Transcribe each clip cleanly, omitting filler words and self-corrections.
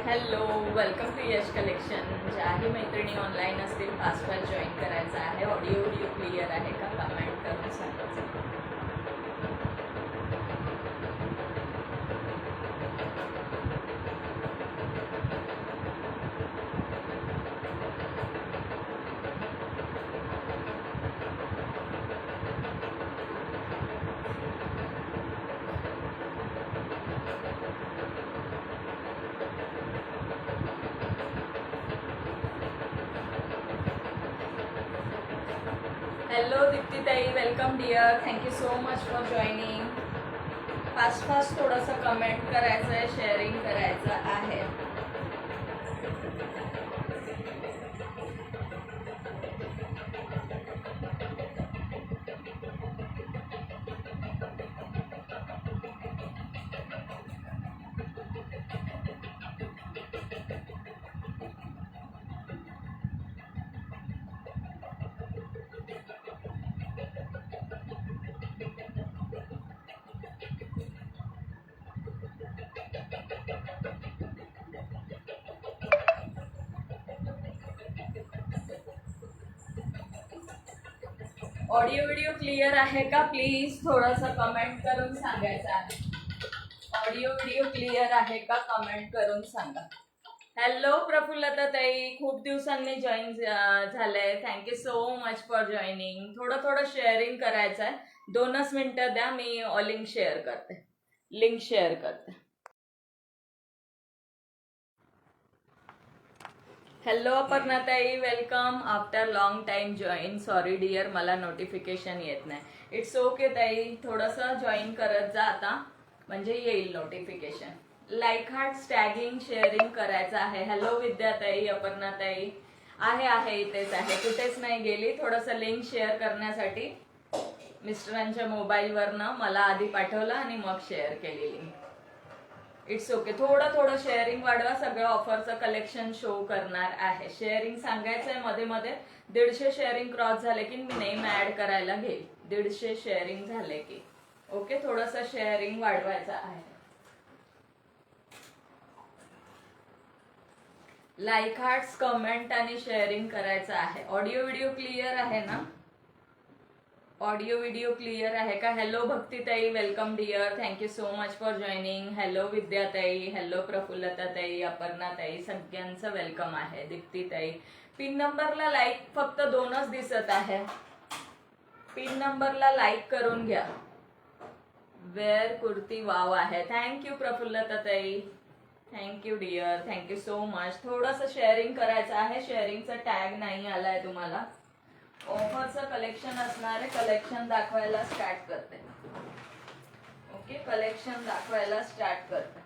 Hello, welcome to Yash Collection. ज्याही मैत्रिणी online असतील फास्ट फास्ट जॉईन करायचं आहे. ऑडिओ क्लिअर आहे का कमेंट करून सांगायचं. हॅलो दीप्तीताई, welcome dear. Thank you so much for joining. Fast fast थोडंसं कमेंट करायचं आहे, शेअरिंग करायचं आहे. ऑडिओ व्हिडिओ क्लिअर आहे का प्लीज थोडंसं कमेंट करून सांगायचं आहे. ऑडिओ व्हिडिओ क्लिअर आहे का कमेंट करून सांगा. हॅलो प्रफुल्लता ताई, खूप दिवसांनी जॉईन झालंय. Thank you so much for joining. थोडं शेअरिंग करायचं आहे. 2च मिनिटं द्या, मी लिंक शेअर करते. हॅलो अपर्णाताई, welcome. After long time join. Sorry dear, मला नोटिफिकेशन येत नाही. इट्स ओके ताई, थोडंसं जॉईन करत जा आता, म्हणजे येईल notification. Like heart tagging sharing करायचं आहे. हॅलो विद्याताई, अपर्णाताई. आहे इथेच आहे, कुठेच नाही गेली. थोडंसं लिंक शेअर करण्यासाठी मिस्टरांच्या मोबाईलवरनं मला आधी पाठवलं आणि मग शेअर केली लिंक. It's okay. थोडं शेअरिंग वाढवा. सगळं ऑफरचं कलेक्शन शो करणार आहे. शेअरिंग सांगायचं आहे मध्ये मध्ये. 150 शेअरिंग क्रॉस झाले की मी नेम ऍड करायला घेईल. 150 शेअरिंग झाले की ओके. थोडंसं शेअरिंग वाढवायचं आहे. लाईक हार्ट्स, कमेंट आणि शेअरिंग करायचं आहे. ऑडिओ व्हिडिओ क्लिअर आहे ना? ऑडिओ व्हिडिओ क्लिअर आहे का? हॅलो भक्तीताई, welcome dear. Thank you so much for joining. Hello विद्याताई, हॅलो प्रफुल्लताताई, अपर्णाताई, सगळ्यांचं वेलकम आहे. दीप्तीताई, पिन नंबरला लाईक फक्त 2च दिसत आहे. पिन नंबरला लाईक करून घ्या. वेअर कुर्ती वाव आहे. थँक्यू प्रफुल्लताताई, thank you dear, thank you so much. थोडंसं शेअरिंग करायचं आहे. शेअरिंगचा टॅग नाही आलाय तुम्हाला. ऑफरचं कलेक्शन असणार आहे. कलेक्शन दाखवायला स्टार्ट करते. ओके, कलेक्शन दाखवायला स्टार्ट करते.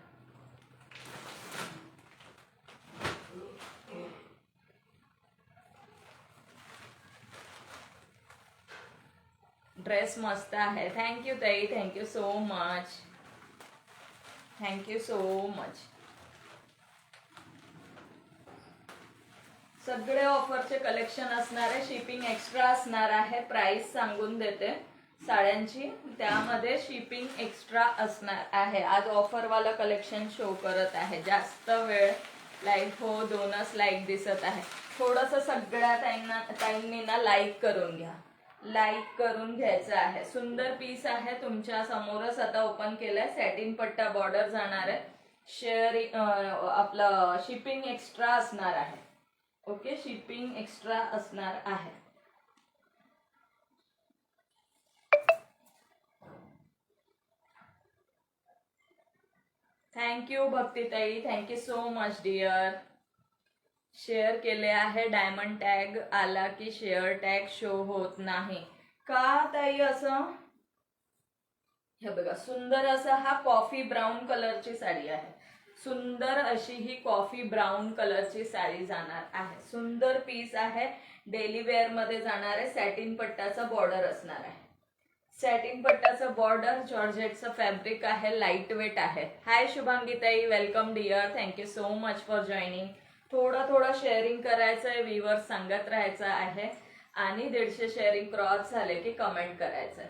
ड्रेस मस्त आहे. थँक्यू ताई, thank you so much. Thank you so much. सगळे ऑफरचे कलेक्शन असणार आहे. शिपिंग एक्स्ट्रा असणार आहे. प्राइस सांगून देते साड्यांची, त्यामध्ये शिपिंग एक्स्ट्रा असणार आहे. आज ऑफरवाला कलेक्शन शो करत आहे. जास्त वेळ लाईक हो, 2च लाईक दिसत आहे. थोडंसं सगळ्या ताईंनी ना लाईक करून घ्या. लाईक करून घ्यायचं आहे. सुंदर पीस आहे. तुमच्या समोरच आता ओपन केलंय. सॅटिन पट्टा बॉर्डर जाणार आहे. शेअरिंग आपलं शिपिंग एक्स्ट्रा असणार आहे. ओके, शिपिंग एक्स्ट्रा असणार आहे. थँक्यू भक्तीताई, thank you so much dear. Share केले आहे. डायमंड टॅग आला की शेअर टॅग शो होत नाही का ताई? असं हे बघा, सुंदर असं हा कॉफी ब्राऊन कलरची साडी आहे. सुंदर अशी ही कॉफी ब्राऊन कलरची साडी जाणार आहे. सुंदर पीस आहे. डेली वेअर मध्ये जाणार आहे. सॅटिन पट्टाचा बॉर्डर असणार आहे. सॅटिन पट्टाचं बॉर्डर, जॉर्जेटचं फॅब्रिक आहे. लाईट वेट आहे. हाय शुभांगीताई, welcome dear. Thank you so much for joining. थोडं शेअरिंग करायचं आहे. व्ह्यूअर्स सांगत राहायचं आहे. आणि 150 शेअरिंग क्रॉस झाले की कमेंट करायचं.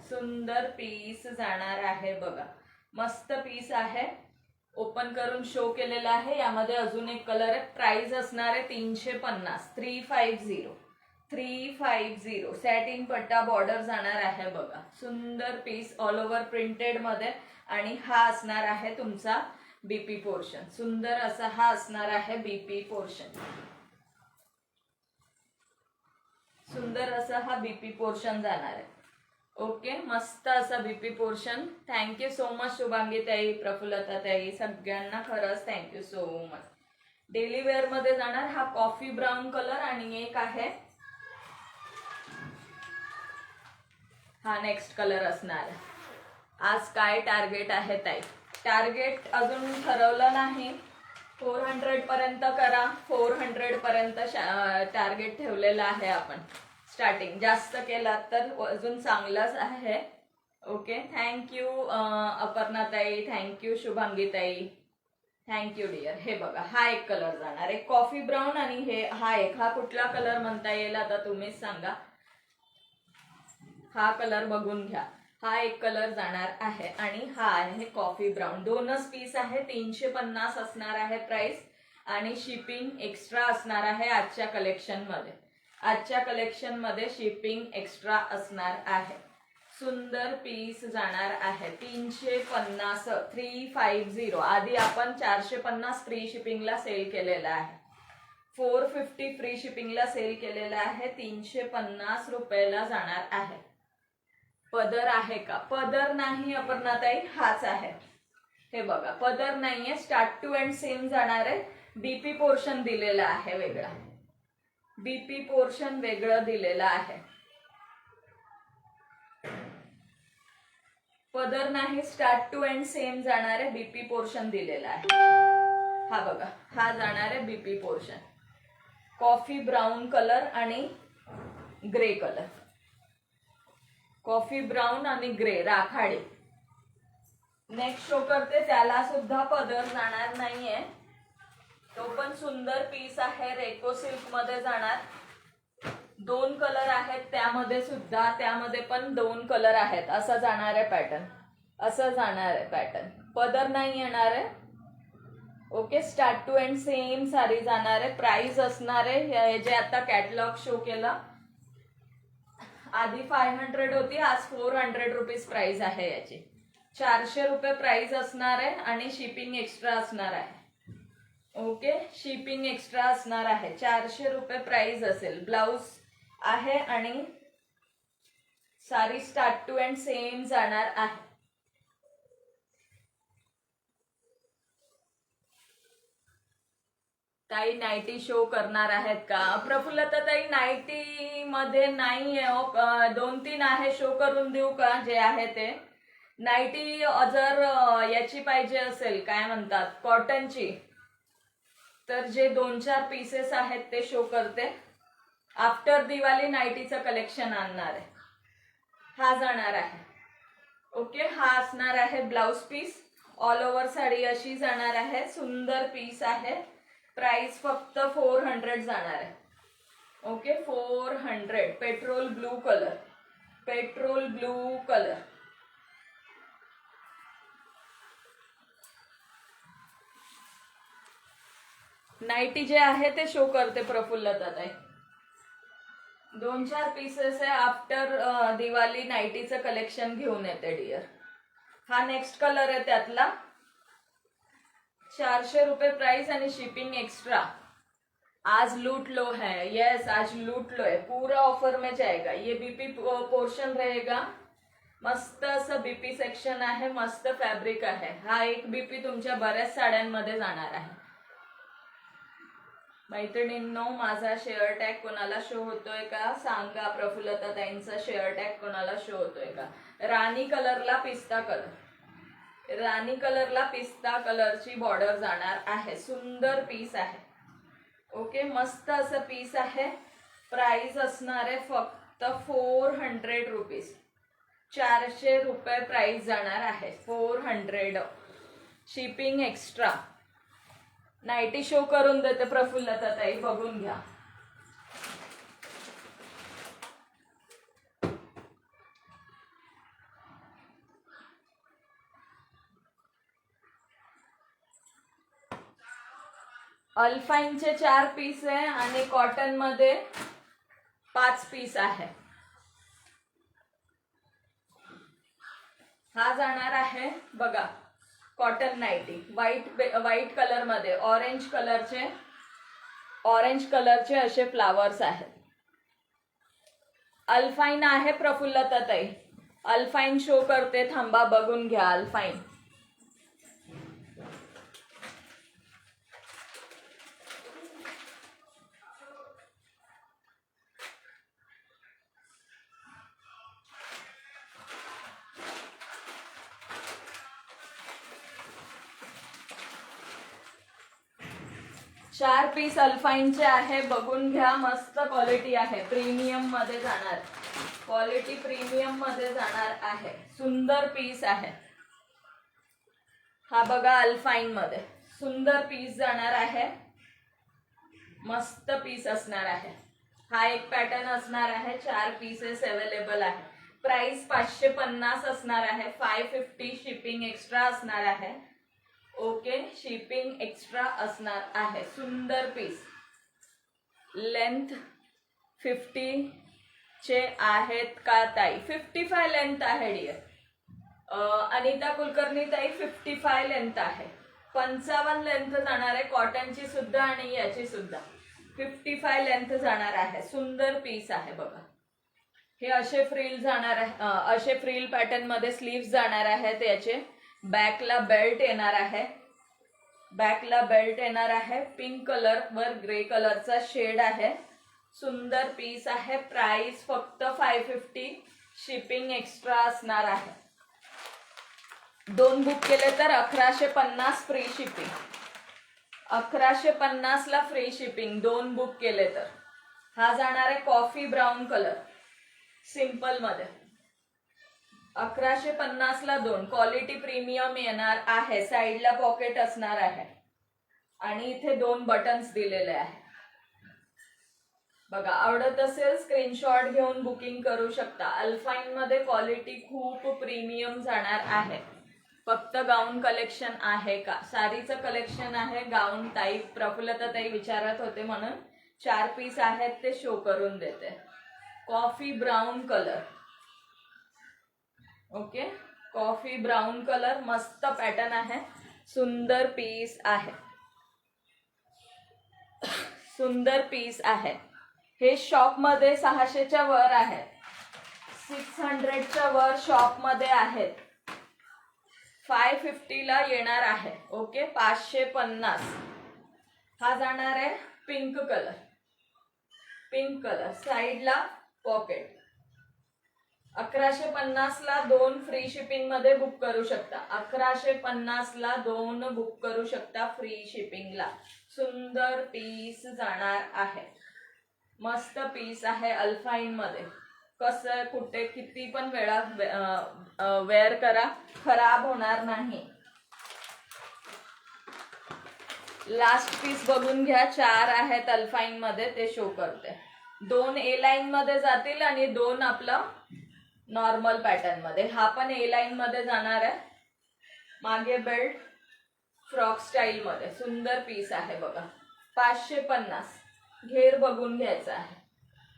सुंदर पीस जाणार आहे बघा. मस्त पीस आहे. ओपन करून शो केलेला आहे. यामध्ये अजून एक कलर आहे. प्राइस असणार आहे 350. 350 सॅटिन पट्टा बॉर्डर जाणार आहे बघा. सुंदर पीस ऑल ओव्हर प्रिंटेड मध्ये. आणि हा असणार आहे तुमचा बीपी पोर्शन. सुंदर असा हा असणार आहे बीपी पोर्शन. सुंदर असा हा बीपी पोर्शन जाणार आहे. ओके, मस्त असा BP portion. Thank you so much Shubhangi tai, Praphullata tai, सगळ्यांना खरंच thank you so much. Daily wear मध्ये जाणार हा कॉफी ब्राऊन कलर. आणि एक आहे हा नेक्स्ट कलर असणार आहे. आज काय टार्गेट आहे ताई? टार्गेट अजून ठरवलं नाही. 400 पर्यंत करा. 400 पर्यंत टार्गेट ठेवलेला आहे आपण. स्टार्टिंग जास्त केला तर अजून चांगलाच आहे. Okay, thank you Aparna tai, thank you Shubhangi ताई, थँक्यू डिअर. हे बघा, हा एक कलर जाणार आहे कॉफी ब्राऊन. आणि हा कुठला कलर म्हणता येईल आता तुम्हीच सांगा. हा कलर बघून घ्या. हा एक कलर जाणार आहे. आणि हा आहे कॉफी ब्राऊन. दोनच पीस आहे. 350 असणार आहे प्राइस. आणि शिपिंग एक्स्ट्रा असणार आहे आजच्या कलेक्शन मध्ये. आजच्या कलेक्शन मध्ये शिपिंग एक्स्ट्रा असणार आहे. सुंदर पीस जाणार आहे 350. 350. आधी आपण 450 फ्री शिपिंगला सेल केलेला आहे. 450 फ्री शिपिंगला सेल केलेला आहे. 350 रुपयाला जाणार आहे. पदर आहे का? पदर नाही अपर्णाताई, हाच आहे. हे बघा, पदर नाहीये. स्टार्ट टू एंड सेम जाणार आहे. बीपी पोर्शन दिलेला आहे वेगळा. बीपी पोर्शन वेगळं दिलेलं आहे. पदर नाही, स्टार्ट टू एंड सेम जाणार आहे. बीपी पोर्शन दिलेला आहे. हा बघा, हा जाणार आहे BP portion. Coffee brown colour आणि ग्रे कलर. कॉफी ब्राऊन आणि ग्रे राखाडी. नेक्स्ट शो करते, त्याला सुद्धा पदर जाणार नाहीये. तो पण सुंदर पीस आहे. रेको सिल्क मध्ये जाणार. 2 कलर आहेत त्यामध्ये सुद्धा. त्यामध्ये पण 2 कलर आहेत. असं जाणार आहे पॅटर्न. असं जाणार आहे पॅटर्न. पदर नाही येणार आहे. Okay, start to end same sari जाणार आहे. प्राइस असणार आहे जे आता कॅटलॉग शो केला. आधी 500 होती, आज 400 रुपीज प्राइस आहे याची. 400 रुपये प्राइस असणार आहे. आणि शिपिंग एक्स्ट्रा असणार आहे. ओके, शिपिंग एक्स्ट्रा असणार आहे. 400 रुपये प्राइस असेल. ब्लाउज आहे आणि sari start to end same जाणार आहे. ताई नाईटी शो करणार आहेत का? प्रफुल्लता ताई, नाईटी मध्ये नाही आहे. 2-3 आहे. शो करून देऊ का जे आहे ते? नाईटी जर याची पाहिजे असेल, काय म्हणतात, कॉटनची, तर जे 2-4 पीसेस आहेत ते शो करते. आफ्टर दिवाळी नाईटीचं कलेक्शन आणणार आहे. हा जाणार आहे. ओके, हा असणार आहे blouse piece. All over sari अशी जाणार आहे. सुंदर पीस आहे. प्राइस फक्त 400 जाणार आहे. Okay, 400. Petrol blue colour. Petrol blue colour. Nightie जे आहे ते शो करते प्रफुल्लता ताई. 2-4 पीसेस आहे. आफ्टर दिवाळी नाईटीचं कलेक्शन घेऊन येते डिअर. हा नेक्स्ट कलर आहे त्यातला. 400 रुपये प्राइस आणि शिपिंग एक्स्ट्रा. आज लूट लो है. यस, आज लूट लो है. पूरा ऑफर में जाएगा. ये बीपी पोर्शन रहेगा. मस्त असं बीपी सेक्शन आहे. मस्त फॅब्रिक आहे. हा एक बीपी तुमच्या बऱ्याच साड्यांमध्ये जाणार आहे. मैत्रिणींनो, माझा शेअर टॅग कोणाला शो होतोय का सांगा. प्रफुल्लता ताईंचा शेअर टॅग कोणाला शो होतोय का? राणी कलरला पिस्ता कलर. राणी कलरला पिस्ता कलरची बॉर्डर जाणार आहे. सुंदर पीस आहे. ओके, मस्त असं पीस आहे. प्राइस असणार आहे फक्त 400 रुपीज. 400 रुपये प्राइस जाणार आहे. 400. Shipping extra. नाईटी शो करून देते प्रफुल्लता ताई, बघून घ्या. अल्फाईनचे 4 पीस आहे आणि कॉटन मध्ये 5 पीस आहे. हा जाणार आहे बघा कॉटन नाईटी व्हाईट कलर मध्ये ऑरेंज कलरचे असे फ्लावर्स आहेत. अल्फाईन आहे प्रफुल्लताताई. अल्फाईन शो करते, थांबा बघून घ्या. अल्फाईन चार पीस अल्फाईनचे आहे, बघून घ्या. मस्त क्वालिटी आहे, प्रीमियम मध्ये जाणार. क्वालिटी प्रीमियम मध्ये जाणार आहे. सुंदर पीस आहे हा बघा. अल्फाईन मध्ये सुंदर पीस जाणार आहे. मस्त पीस असणार आहे. हा एक पॅटर्न असणार आहे. 4 पीसेस अवेलेबल आहे. प्राइस 550 असणार आहे. 550 शिपिंग एक्स्ट्रा असणार आहे. ओके, शिपिंग एक्स्ट्रा असणार आहे. सुंदर पीस. लेंथ 50 चे आहेत का ताई? 55 लेंथ आहे डिअर. अनिता कुलकर्णी ताई 55 लेंथ आहे. 55 लेंथ जाणार आहे कॉटनची सुद्धा आणि याची सुद्धा. 55 लेंथ जाणार आहे. सुंदर पीस आहे बघा. हे असे फ्रिल जाणार आहे, असे फ्रिल पॅटर्न मध्ये स्लीव्स जाणार आहेत. याचे बॅकला बेल्ट येणार आहे. बॅकला बेल्ट येणार आहे. पिंक कलर वर ग्रे कलरचा शेड आहे. सुंदर पीस आहे. प्राइस फक्त 550. शिपिंग एक्स्ट्रा असणार आहे. 2 बुक केले तर 1150 फ्री शिपिंग. 1150 ला फ्री शिपिंग 2 बुक केले तर. हा जाणार आहे कॉफी ब्राऊन कलर सिंपल मध्ये. 1150 ला 2. क्वालिटी प्रीमियम येणार आहे. साईडला पॉकेट असणार आहे आणि इथे 2 बटन्स दिलेले आहे बघा. आवडत असेल स्क्रीनशॉट घेऊन बुकिंग करू शकता. अल्फाईन मध्ये क्वालिटी खूप प्रीमियम जाणार आहे. फक्त गाऊन कलेक्शन आहे का? साडीचं कलेक्शन आहे. गाऊन टाईप प्रफुल्लताताई विचारत होते म्हणून 4 पीस आहेत ते शो करून देते. Coffee brown colour. Okay, coffee brown colour मस्त पॅटर्न आहे. सुंदर पीस आहे. सुंदर पीस आहे. हे शॉप मध्ये 600च्या वर आहे. 600च्या वर शॉप मध्ये आहेत. 550 ला येणार आहे. ओके, 550. हा जाणार आहे पिंक कलर. पिंक कलर साईडला पॉकेट. 1150 ला 2 फ्री शिपिंग मध्ये बुक करू शकता. 1150 ला 2 बुक करू शकता फ्री शिपिंगला. सुंदर पीस जाणार आहे. मस्त पीस आहे अल्फाईन मध्ये. कसं कुठे किती पण वेळा वेअर करा, खराब होणार नाही. लास्ट पीस बघून घ्या. 4 आहेत अल्फाईन मध्ये ते शो करते. 2 ए लाईन मध्ये जातील आणि 2 आपलं नॉर्मल पॅटर्न मध्ये. हा पण ए लाईन मध्ये जाणार आहे. मागे बेल्ट फ्रॉक स्टाईल मध्ये. सुंदर पीस आहे बघा. 550. घेर बघून घ्यायचा आहे.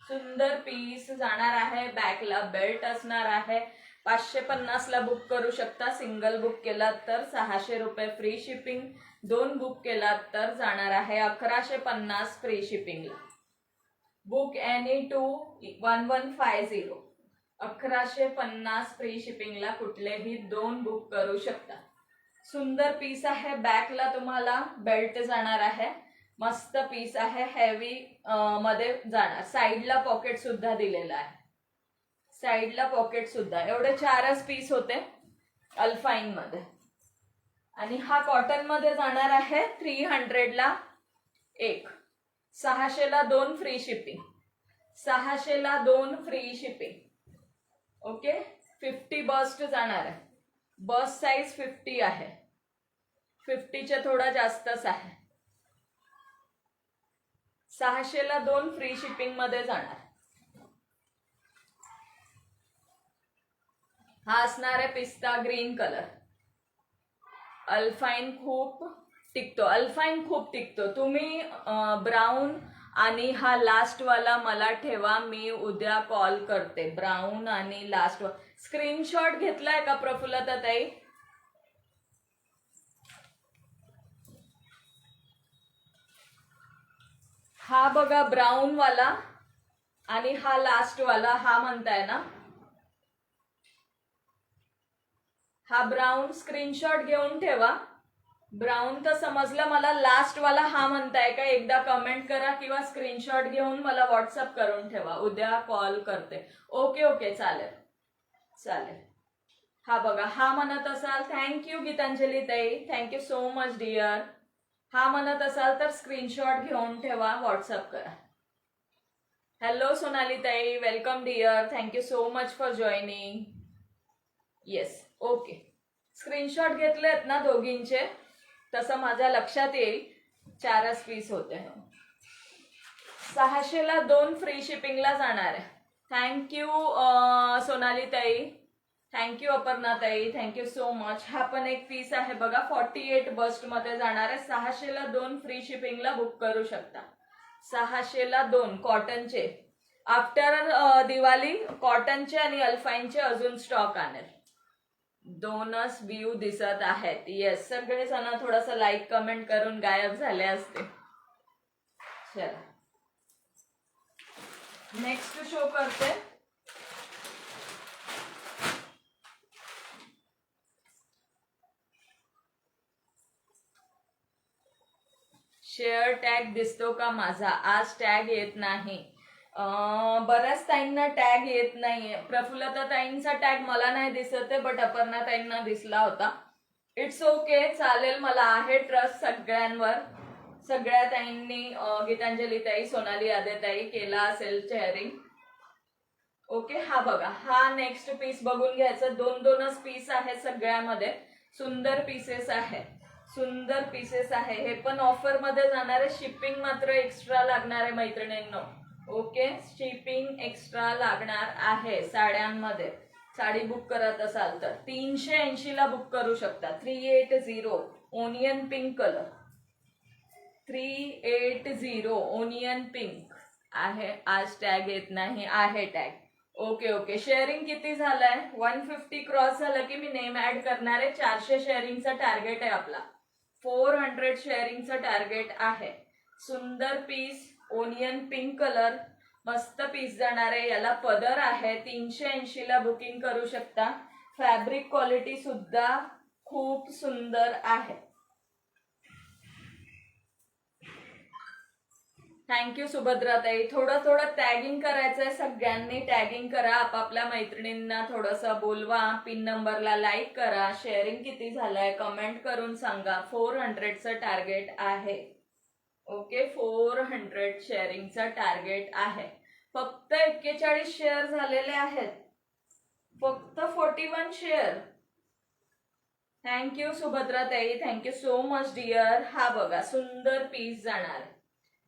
सुंदर पीस जाणार आहे. बॅकला बेल्ट असणार आहे. 550 ला बुक करू शकता. सिंगल बुक केलात तर 600 रुपये फ्री शिपिंग. 2 बुक केलात तर जाणार आहे 1150 फ्री शिपिंगला. Book any 21150. 1150 फ्री शिपिंगला कुठलेही 2 बुक करू शकता. सुंदर पीस आहे. बॅकला तुम्हाला बेल्ट जाणार आहे. मस्त पीस आहे. हेवी मध्ये जाणार. साईडला पॉकेट सुद्धा दिलेला आहे. साईडला पॉकेट सुद्धा. एवढे 4च पीस होते अल्फाईन मध्ये. आणि हा कॉटन मध्ये जाणार आहे 300 ला 1. 600 ला 2 फ्री शिपिंग. 600 ला 2 फ्री शिपिंग. ओके, 50 बस्ट जाणार आहे. बस साईज 50 आहे. 50च्या थोडा जास्तच आहे. 600 ला 2 फ्री शिपिंग मध्ये जाणार. हा असणार आहे पिस्ता ग्रीन कलर. अल्फाईन खूप टिकतो, अल्फाईन खूप टिकतो. तुम्ही ब्राऊन आणि हा लास्ट वाला मला ठेवा, मी उद्या कॉल करते. ब्राऊन आणि लास्ट स्क्रीनशॉट घेतलाय का प्रफुल्लता ताई? हा बघा ब्राऊन वाला आणि हा लास्ट वाला, हा म्हणताय ना? हा ब्राऊन स्क्रीनशॉट घेऊन ठेवा. ब्राऊन तर समजलं मला, लास्ट वाला हा म्हणताय का? एकदा कमेंट करा किंवा स्क्रीनशॉट घेऊन मला व्हॉट्सअप करून ठेवा, उद्या कॉल करते. ओके ओके, चालेल चालेल. हा बघा, हा म्हणत असाल, थँक्यू गीतांजली ताई, थँक्यू सो मच डिअर. हा म्हणत असाल तर स्क्रीनशॉट घेऊन ठेवा, व्हॉट्सअप करा. Hello Sonali tai, welcome dear, thank you so much for joining. Yes, okay. Screenshot घेतलेत ना दोघींचे? तसं माझ्या लक्षात येईल. 4च पीस होते. 600ला 2 फ्री शिपिंगला जाणार आहे. थँक्यू सोनाली ताई, thank you Aparna tai, thank you so much. हा पण एक पीस आहे बघा, 48 बस्ट मध्ये जाणार आहे. 600ला 2 फ्री शिपिंगला बुक करू शकता. 600ला 2 कॉटनचे. आफ्टर दिवाळी कॉटनचे आणि अल्फाईनचे अजून स्टॉक आणेल. 2च व्ह्यू दिसत आहेत. येस, सगळे जण थोडंसं लाईक कमेंट करून गायब झाले असते. चला नेक्स्ट शो करते. शेअर टॅग दिसतो का माझा? आज टॅग येत नाही. बऱ्याच ताईंना टॅग येत नाहीये. प्रफुल्लता ताईंचा टॅग मला नाही दिसत आहे, बट अपर्णा ताईंना दिसला होता. इट्स ओके, चालेल, मला आहे ट्रस्ट सगळ्यांवर. सगळ्या ताईंनी, गीतांजली ताई, सोनाली आदेताई केला असेल शेअरिंग. ओके, हा बघा, हा नेक्स्ट पीस बघून घ्यायचं. 2-2च पीस आहे सगळ्यामध्ये. सुंदर पीसेस आहे, सुंदर पीसेस आहे. हे पण ऑफर मध्ये जाणार आहे. शिपिंग मात्र एक्स्ट्रा लागणार आहे मैत्रिणींनो. ओके, शिपिंग एक्स्ट्रा लागणार आहे. साड्यांमध्ये साडी बुक करत असाल तर 380ला बुक करू शकता. 380 onion pink colour, 380 onion pink आहे. आज टॅग येत नाही, आहे टॅग. ओके ओके, शेअरिंग किती झालंय? 150 क्रॉस झालं की मी नेम ऍड करणार आहे. 400 शेअरिंगचा टार्गेट आहे आपला. 400 शेअरिंगचा टार्गेट आहे. सुंदर पीस, ओनियन पिंक कलर, मस्त पीस जाणार आहे. याला पदर आहे. 380ला बुकिंग करू शकता. फॅब्रिक क्वालिटी सुद्धा खूप सुंदर आहे. थँक्यू सुभद्राताई. थोडं टॅगिंग करायचंय, सगळ्यांनी टॅगिंग करा. आपापल्या मैत्रिणींना थोडंसं बोलवा. पिन नंबरला लाईक करा. शेअरिंग किती झालंय कमेंट करून सांगा. 400चं टार्गेट आहे. ओके, 400 शेअरिंगचं टार्गेट आहे. फक्त 41 शेअर झालेले आहेत. फक्त 41 शेअर. थँक्यू सुभद्राताई, थँक्यू सो मच डिअर. हा बघा, सुंदर पीस जाणार आहे.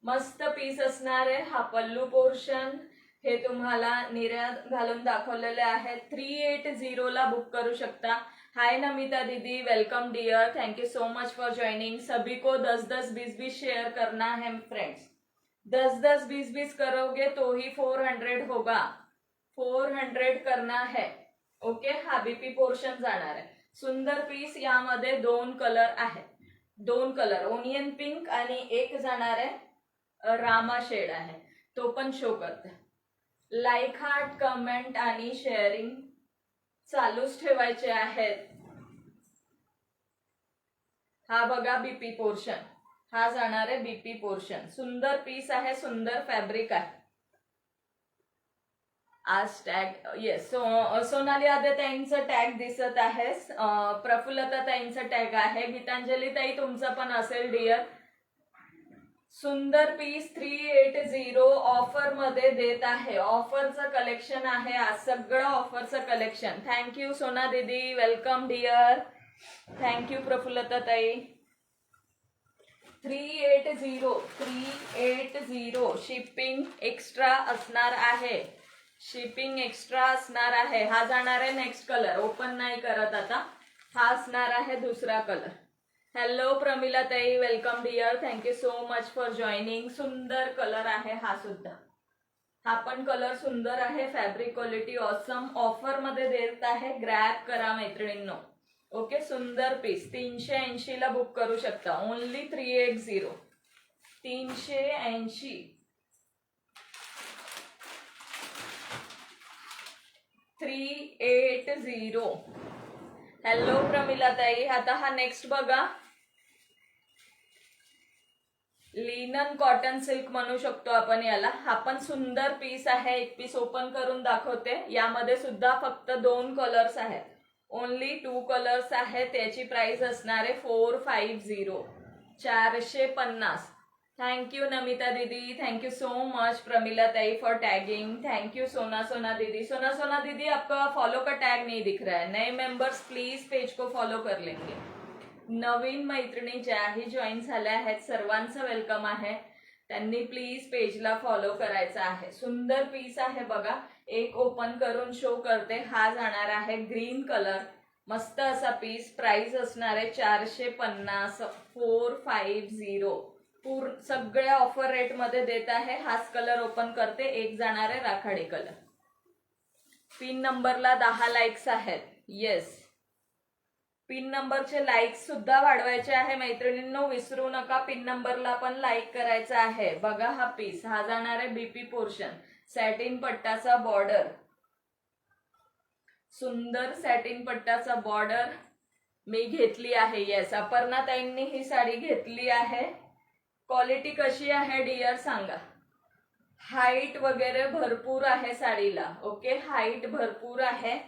मस्त पीस असणार आहे. हा पल्लू पोर्शन, हे तुम्हाला निर्यात घालून दाखवलेले आहे. 380ला बुक करू शकता. Hi Namita didi, welcome dear, thank you so much for joining. सभी को 10-10 20-20 शेयर करना है फ्रेंड्स. 10-10 20-20 करोगे तो ही 400 होगा. 400 करना है. ओके, हा बीपी पोर्शन जाणार आहे. सुंदर पीस. यामध्ये 2 कलर आहेत. 2 कलर, ओनियन पिंक आणि एक जाणार आहे रामा शेड आहे, तो पण शो करते. लाईक, हार्ट, कमेंट आणि शेअरिंग चालूच ठेवायचे आहेत. हा बघा बीपी पोर्शन, हा जाणार आहे बीपी पोर्शन. सुंदर पीस आहे, सुंदर फॅब्रिक आहे. आज टॅग, येस, सोनाली आदिताईंचं टॅग दिसत आहे. प्रफुल्लता ताईंचं टॅग आहे. गीतांजली ताई तुमचं पण असेल डिअर. सुंदर पीस 380 ऑफर मध्ये देत आहे. ऑफरचं कलेक्शन आहे आज, सगळं ऑफरचं कलेक्शन. थँक्यू सोना दीदी, वेलकम डिअर. थँक्यू प्रफुल्लता ताई. 380 शिपिंग एक्स्ट्रा असणार आहे. शिपिंग एक्स्ट्रा असणार आहे. हा जाणार आहे नेक्स्ट कलर, ओपन नाही करत आता. हा असणार आहे दुसरा colour. Hello Pramila tai, welcome dear. Thank you so much for joining. सुंदर कलर आहे हा सुद्धा. हा पण कलर सुंदर आहे. Fabric quality awesome. ऑफर मध्ये देत आहे, ग्रॅब करा मैत्रिणींनो. ओके, सुंदर पीस. 380 ला बुक करू शकता. ओनली 380. 380. 380. हॅलो प्रमिला ताई. आता हा नेक्स्ट बघा. लिनन कॉटन सिल्क म्हणू शकतो आपण याला. हा पण सुंदर पीस आहे. एक पीस ओपन करून दाखवते. यामध्ये सुद्धा फक्त 2 कलर्स आहेत. ओनली 2 कलर्स आहेत. त्याची प्राइस असणार आहे 450. 450. थँक्यू नमिता दीदी. Thank you so much Pramila ताई फॉर टैगिंग. थैंक यू सोना सोना दीदी. सोना सोना दीदी, आपका फॉलो का टैग नहीं दिख रहा है. नए मेंबर्स प्लीज पेज को फॉलो कर लेंगे. नवीन मैत्रिणी ज्याही जॉईन झाल्या आहेत सर्वांचं वेलकम आहे. त्यांनी प्लीज पेजला फॉलो करायचं आहे. सुंदर पीस आहे बघा. एक ओपन करून शो करते. हा जाणार आहे ग्रीन कलर. मस्त असा पीस. प्राइस असणार आहे 450. 450. सगळ्या ऑफर रेट मध्ये देत आहे. हाच कलर ओपन करते. एक जाणार आहे राखाडी कलर. पिन नंबरला 10 लाईक्स आहेत. येस, पिन नंबरचे लाईक्स सुद्धा वाढवायचे आहे मैत्रिणींनो. विसरू नका, पिन नंबरला पण लाईक करायचं आहे. बघा हा पीस. हा जाणार आहे बीपी पोर्शन. सॅटिन पट्टाचा बॉर्डर. सुंदर सॅटिन पट्टाचा बॉर्डर मी घेतली आहे. येस, अपर्णा ताईंनी ही साडी घेतली आहे. क्वालिटी कशी आहे डिअर सांगा. हाईट वगैरे भरपूर आहे साडीला. ओके, हाईट भरपूर आहे.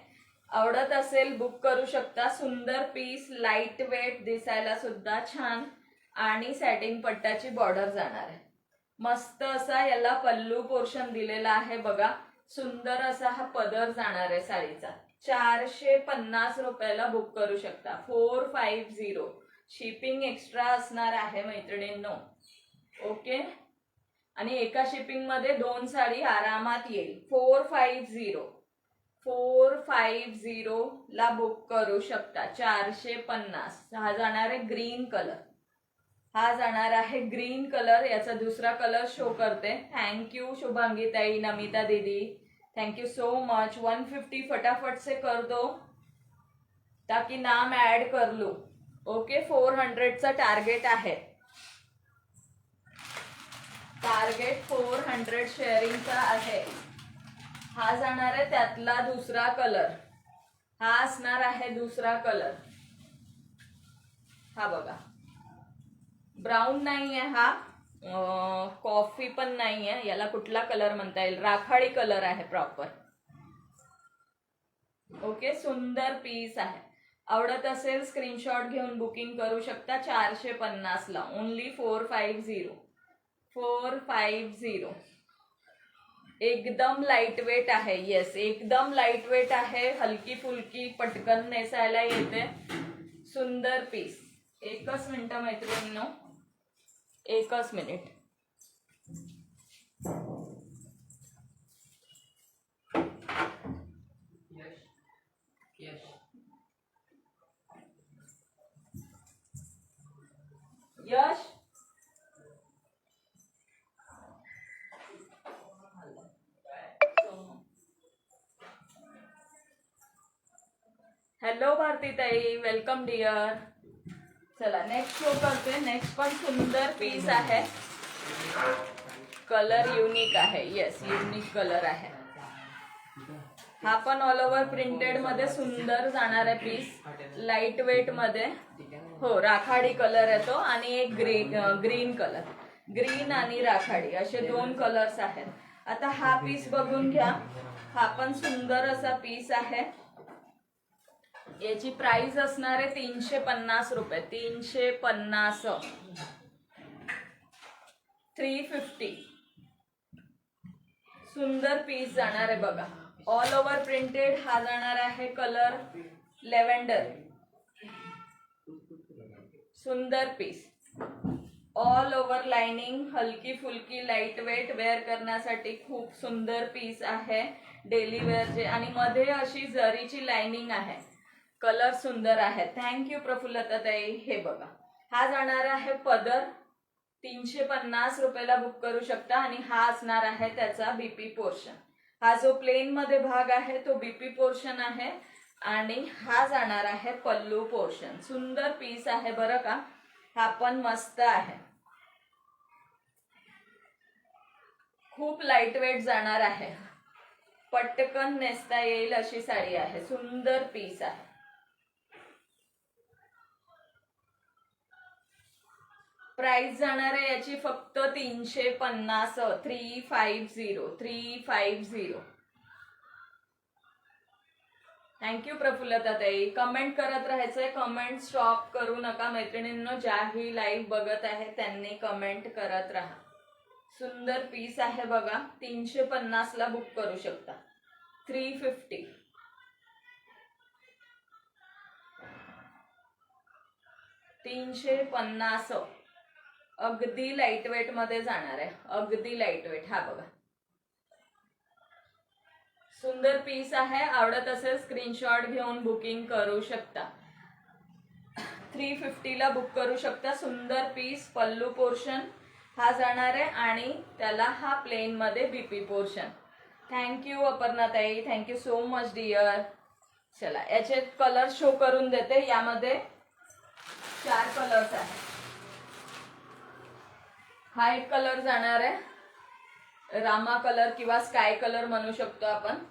आवडत असेल बुक करू शकता. सुंदर पीस, लाईट वेट, दिसायला सुद्धा छान आणि सॅटिन पट्टाची बॉर्डर जाणार आहे. मस्त असा याला पल्लू पोर्शन दिलेला आहे बघा. सुंदर असा हा पदर जाणार आहे साडीचा. 450 रुपयाला बुक करू शकता. 450. शिपिंग एक्स्ट्रा असणार आहे मैत्रिणींनो. ओके, आणि एका शिपिंग मध्ये 2 साडी आरामात येईल. 450. 450 ला बुक करू शकता. 450. हा जाणार आहे ग्रीन कलर. हा जाणार आहे ग्रीन कलर. याचा दुसरा कलर शो करते. थँक्यू शुभांगी ताई, नमिता दीदी, थैंक यू सो मच. 150 फटाफट से कर दो ताकि नाम ऐड कर लो. ओके, 400 चा टार्गेट आहे. टार्गेट 400 शेअरिंगचा आहे. हा जाणार आहे त्यातला दुसरा कलर. हा असणार आहे दुसरा कलर. हा बघा, ब्राउन नाहीये हा, कॉफी पण नाहीये. याला कुठला कलर म्हणता येईल, राखाडी कलर आहे प्रॉपर. ओके, सुंदर पीस आहे. आवडत असेल स्क्रीनशॉट घेऊन बुकिंग करू शकता. 450 ला. ओनली 450. 450. एकदम लाइट वेट आहे. येस, एकदम लाइट वेट आहे. हलकी फुलकी पटकन नेसायला येते. सुंदर पीस. एकच मिनिट मैत्रिणींनो, एकच मिनिट. यश, हॅलो भारती ताई, वेलकम डिअर. चला नेक्स्ट शो करते. नेक्स्ट पण सुंदर पीस आहे. कलर युनिक आहे. येस, युनिक कलर आहे. हा पण ऑल ओव्हर प्रिंटेड मध्ये सुंदर जाणार आहे पीस. लाइट वेट मध्ये. हो, राखाडी कलर येतो आणि एक ग्रीन कलर. ग्रीन आणि राखाडी असे 2 कलर्स आहेत. आता हा पीस बघून घ्या. हा पण सुंदर असा पीस आहे. याची प्राइस असणार आहे 350 रुपये. 350. 350. सुंदर पीस जाणार आहे बघा. All over printed. हा जाणार आहे कलर लेव्हेंडर. सुंदर पीस. All over lining. हलकी फुलकी लाइट वेट वेअर करण्यासाठी खूप सुंदर पीस आहे. डेली वेअरचे. आणि मध्ये अशी जरीची लाइनिंग आहे. कलर सुंदर आहे. थँक्यू प्रफुल्लता ताई. हे बघा, हा जाणार आहे पदर, 350 रुपयाला बुक करू शकता आणि हा असणार आहे त्याचा बीपी पोर्शन. हा जो प्लेन मध्ये भाग आहे तो बीपी पोर्शन आहे आणि हा जाणार आहे पल्लू पोर्शन. सुंदर पीस आहे बरं का, हा पण मस्त आहे, खूप लाईट वेट जाणार आहे, पटकन नेसता येईल अशी साडी आहे, सुंदर पीस आहे. प्राइस जाणार आहे याची फक्त 350, 350. थँक्यू प्रफुल्लता ताई. कमेंट करत राहायचंय, कमेंट स्टॉप करू नका मैत्रिणींनो. ज्याही लाईव्ह बघत आहे त्यांनी कमेंट करत राहा. सुंदर पीस आहे बघा, 350 ला बुक करू शकता. 350. 350 अगदी लाईट वेट मध्ये जाणार आहे, अगदी लाईट वेट. हा बघा सुंदर पीस आहे, आवडत असेल स्क्रीनशॉट घेऊन बुकिंग करू शकता. 350 ला बुक करू शकता. सुंदर पीस, पल्लू पोर्शन हा जाणार आहे आणि त्याला हा प्लेन मध्ये BP portion. Thank you Aparna tai, thank you so much dear. चला याचे कलर शो करून देते. यामध्ये 4 कलर्स आहेत. हा एक कलर जाणार आहे रामा कलर किंवा स्काय कलर म्हणू शकतो आपण.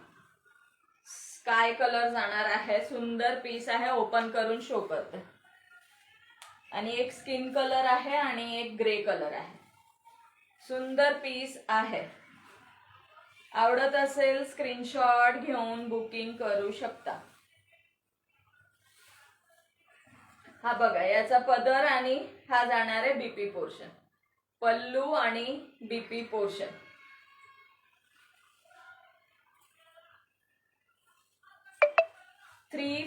स्काय कलर जाणार आहे, सुंदर पीस आहे, ओपन करून शो करते. आणि एक स्किन कलर आहे आणि एक ग्रे कलर आहे. सुंदर पीस आहे, आवडत असेल स्क्रीनशॉट घेऊन बुकिंग करू शकता. हा बघा याचा पदर आणि हा जाणार आहे बीपी पोर्शन, पल्लू आणि बीपी पोर्शन. थ्री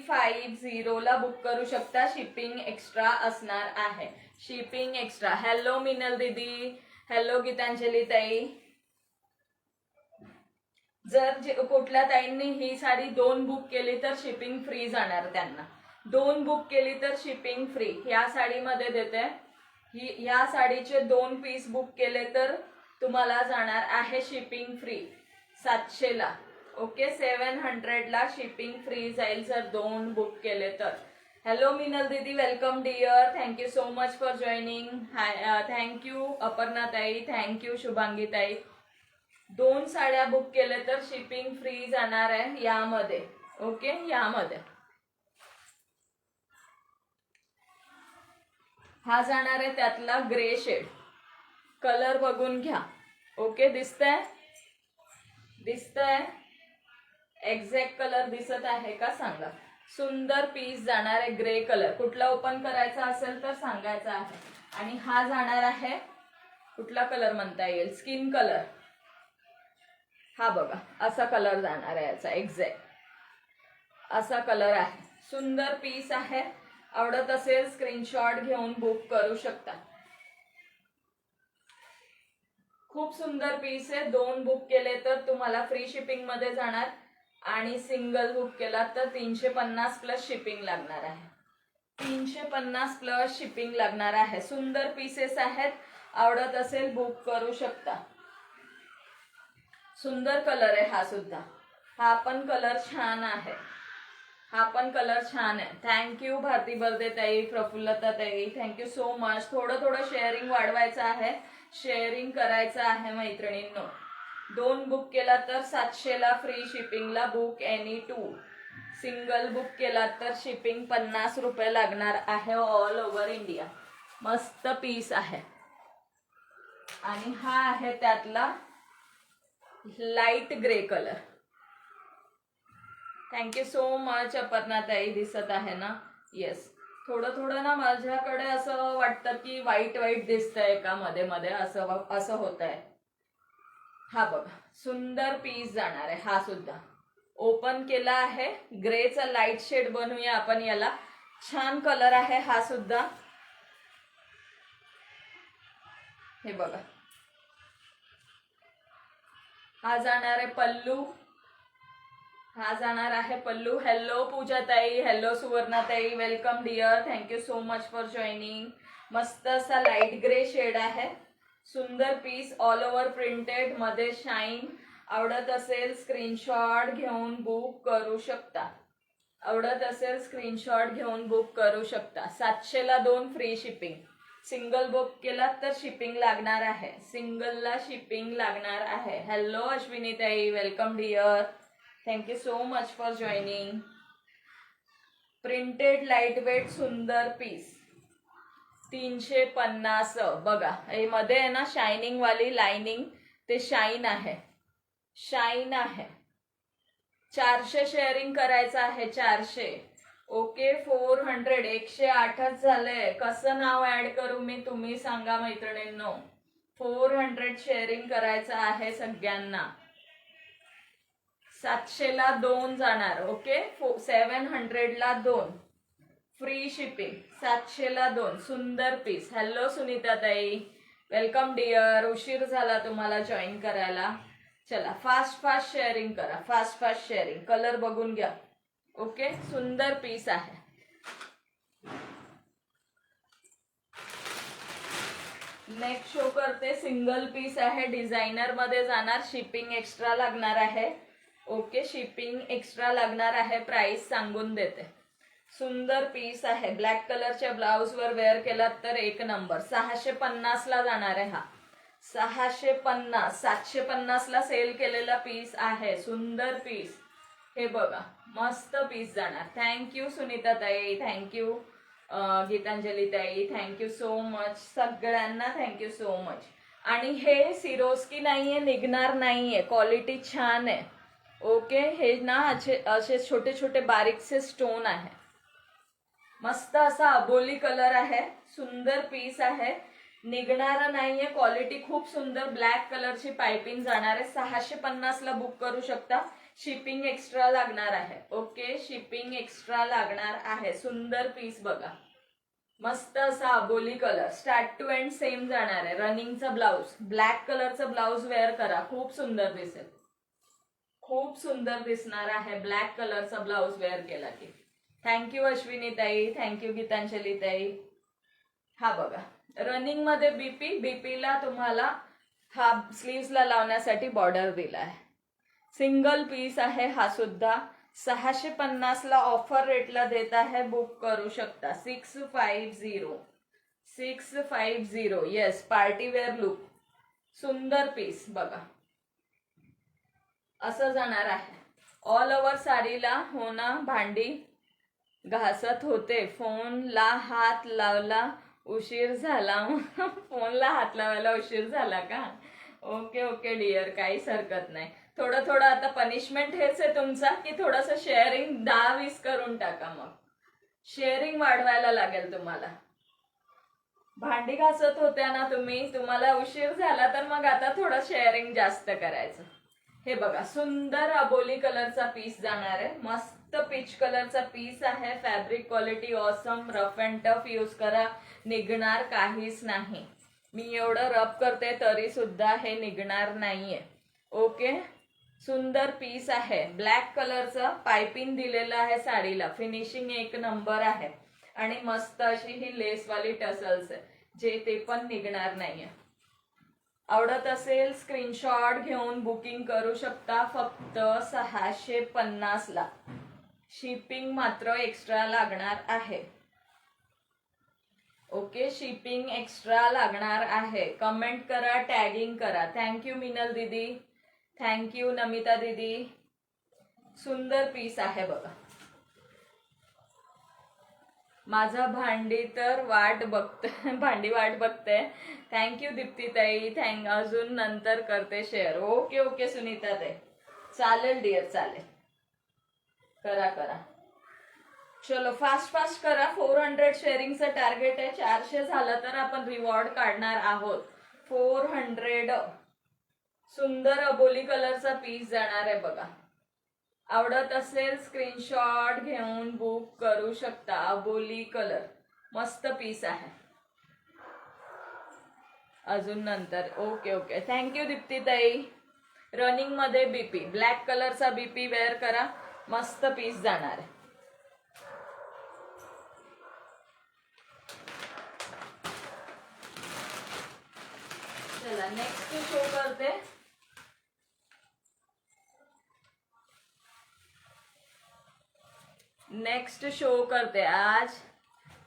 फाईव्ह झिरोला बुक करू शकता. शिपिंग एक्स्ट्रा असणार आहे, शिपिंग एक्स्ट्रा. हॅलो मिनल दीदी, हॅलो गीतांजली ताई. जर कुठल्या ताईंनी ही साडी 2 बुक केली तर शिपिंग फ्री जाणार त्यांना. 2 बुक केली तर शिपिंग फ्री. या साडीमध्ये देते, या साडीचे 2 पीस बुक केले तर तुम्हाला जाणार आहे शिपिंग फ्री 700 ला. ओके, 700 ला शिपिंग फ्री जाईल जर 2 बुक केले तर. Hello Minal didi, welcome dear, thank you so much for joining. Thank you Aparna tai, thank you Shubhangi ताई. 2 साड्या बुक केले तर शिपिंग फ्री जाणार आहे यामध्ये. ओके, यामध्ये हा जाणार आहे त्यातला ग्रे शेड. कलर बघून घ्या. ओके, दिसतंय एक्झॅक्ट कलर दिसत आहे का सांगा. सुंदर पीस जाणार आहे, ग्रे कलर. कुठला ओपन करायचा असेल तर सांगायचा आहे. आणि हा जाणार आहे कुठला कलर म्हणता येईल, स्किन कलर. हा बघा असा कलर जाणार आहे याचा, एक्झॅक्ट असा कलर आहे. सुंदर पीस आहे, आवडत असेल स्क्रीनशॉट घेऊन बुक करू शकता. खूप सुंदर पीस आहे. 2 बुक केले तर तुम्हाला फ्री शिपिंग मध्ये जाणार आणि सिंगल बुक केला तर 350 प्लस शिपिंग लागणार आहे. 350 प्लस शिपिंग लागणार आहे. सुंदर पीसेस आहेत, आवडत असेल बुक करू शकता. सुंदर कलर आहे हा सुद्धा. हा पण कलर छान आहे, हा पण कलर छान आहे. थँक्यू भारती बर्दे ताई, प्रफुल्लता ताई, थँक्यू सो मच. थोडं शेअरिंग वाढवायचं आहे, शेअरिंग करायचं आहे मैत्रिणींनो. 2 बुक केला तर 700 ला फ्री शिपिंगला बुक एनी 2. सिंगल बुक केला तर शिपिंग 50 रुपये लागणार आहे ऑल ओव्हर इंडिया. मस्त पीस आहे. आणि हा आहे त्यातला light grey colour. Thank you so much Aparna ताई, दिसत आहे ना. येस, थोडं ना माझ्याकडे असं वाटतं की व्हाईट दिसतंय का मध्ये मध्ये, असं होत आहे. हा बघा सुंदर पीस जाणार आहे. हा सुद्धा ओपन केला आहे, ग्रेचा लाईट शेड बनवूया आपण याला. छान कलर आहे हा सुद्धा. हे बघा हा जाणार आहे पल्लू, हा जाणार आहे पल्लू. हॅलो पूजाताई, हॅलो सुवर्णाताई, welcome dear, thank you so much for joining. मस्त असा लाईट ग्रे शेड आहे, सुंदर पीस, ऑल ओव्हर प्रिंटेड मध्ये शाईन. आवडत असेल स्क्रीनशॉट घेऊन बुक करू शकता. आवडत असेल स्क्रीनशॉट घेऊन बुक करू शकता. 700ला 2 फ्री शिपिंग. सिंगल बुक केलात तर शिपिंग लागणार आहे, सिंगलला शिपिंग लागणार आहे. हॅलो अश्विनीताई, welcome dear, thank you so much for joining. Printed light weight सुंदर पीस 350. बघा हे मध्ये आहे ना शायनिंग वाली लाइनिंग, ते शाईन आहे, शाईन आहे. 400 शेअरिंग करायचं आहे, 400. ओके 400, 108च झालंय. कसं नाव ऍड करू मी, तुम्ही सांगा मैत्रिणींनो. 400 शेअरिंग करायचं आहे सगळ्यांना. 700ला 2 जाणार. ओके 700ला 2 फ्री शिपिंग. 700ला 2 सुंदर पीस. हॅलो सुनीता ताई, वेलकम डिअर. उशीर झाला तुम्हाला जॉईन करायला. चला फास्ट फास्ट शेअरिंग करा, फास्ट फास्ट शेअरिंग. कलर बघून घ्या. ओके सुंदर पीस आहे. नेक्स्ट शो करते, सिंगल पीस आहे, डिझायनर मध्ये जाणार. शिपिंग एक्स्ट्रा लागणार आहे. ओके शिपिंग एक्स्ट्रा लागणार आहे, प्राइस सांगून देते. सुंदर पीस आहे, ब्लॅक कलरच्या ब्लाउज वर वेअर केलात तर एक नंबर. 650ला जाणार आहे हा, 650. 750ला सेल केलेला पीस आहे, सुंदर पीस. हे बघा मस्त पीस जाणार. थँक्यू सुनीता ताई, थँक्यू गीतांजली ताई, थँक्यू सो मच सगळ्यांना, थँक्यू सो मच. आणि हे सिरोस्की नाहीये, निघणार नाहीये, क्वालिटी छान आहे. ओके हे ना असे छोटे छोटे बारीकसे स्टोन आहे. मस्त असा अबोली कलर आहे, सुंदर पीस आहे, निघणार नाहीये, क्वालिटी खूप सुंदर. ब्लॅक कलरची पाइपिंग जाणार आहे. 650ला बुक करू शकता. शिपिंग एक्स्ट्रा लागणार आहे. ओके शिपिंग एक्स्ट्रा लागणार आहे. सुंदर पीस बघा, मस्त असा अबोली colour, start to end same जाणार आहे. रनिंगचा ब्लाउज, ब्लॅक कलरचा ब्लाउज वेअर करा, खूप सुंदर दिसेल, खूप सुंदर दिसणार आहे ब्लॅक कलरचा ब्लाउज वेअर केला की. थँक्यू अश्विनी ताई, थँक्यू गीतांजली ताई. हा बघा रनिंग मध्ये बीपी, बीपीला तुम्हाला हा स्लीव्सला लावण्यासाठी बॉर्डर दिला आहे. सिंगल पीस आहे हा सुद्धा. 650ला ऑफर रेटला देत आहे, बुक करू शकता. 650, 650. येस पार्टी वेअर लुक, सुंदर पीस बघा, असं जाणार आहे. ऑल ओव्हर साडीला. हो ना भांडी घासत होते, फोनला हात लावला उशीर झाला. फोनला हात लावायला उशीर झाला का? ओके ओके डिअर, काहीच हरकत नाही. थोडं थोडं आता पनिशमेंट हेच आहे तुमचा की थोडंसं शेअरिंग 10-20 करून टाका. मग शेअरिंग वाढवायला लागेल तुम्हाला. भांडी घासत होत्या ना तुम्ही, तुम्हाला उशीर झाला तर मग आता थोडं शेअरिंग जास्त करायचं. हे बघा सुंदर अबोली कलरचा पीस जाणार आहे, मस्त पीच कलरचा पीस आहे. Fabric quality awesome, rough and tough use करा, निघणार काहीच नाही. मी एवढं रफ करते तरी सुद्धा हे निघणार नाहीये. ओके सुंदर पीस आहे, ब्लॅक कलरचं पाइपिंग दिलेलं आहे साडीला, फिनिशिंग एक नंबर आहे. आणि मस्त अशी ही लेसवाली टसल्स आहे, जे ते पण निघणार नाहीये. आवडत असेल स्क्रीनशॉट घेऊन बुकिंग करू शकता. फक्त 650ला. शिपिंग मात्र एक्स्ट्रा लागणार आहे. ओके शिपिंग एक्स्ट्रा लागणार आहे. कमेंट करा, टॅगिंग करा. थँक्यू मिनल दीदी, थँक्यू नमिता दीदी. सुंदर पीस आहे बघा. माझा भांडी तर वाट बघते, भांडी वाट बघते. थँक्यू दीप्ती ताई, अजून नंतर करते शेअर. ओके ओके सुनीता ताई, चालेल डिअर, चालेल, करा करा. चलो फास्ट फास्ट करा. 400 शेअरिंगचं टार्गेट आहे. 400 झालं तर आपण रिवॉर्ड काढणार आहोत. 400 सुंदर अबोली कलरचा पीस जाणार आहे बघा. आवडत असेल स्क्रीनशॉट घेऊन बुक करू शकता. अबोली कलर मस्त पीस आहे. अजून नंतर. ओके ओके थँक्यू दीप्ती ताई. रनिंग मध्ये बीपी, ब्लॅक कलरचा बीपी वेअर करा. मस्त पीस जाणार आहे. चला नेक्स्ट शो करते. नेक्स्ट शो करते. आज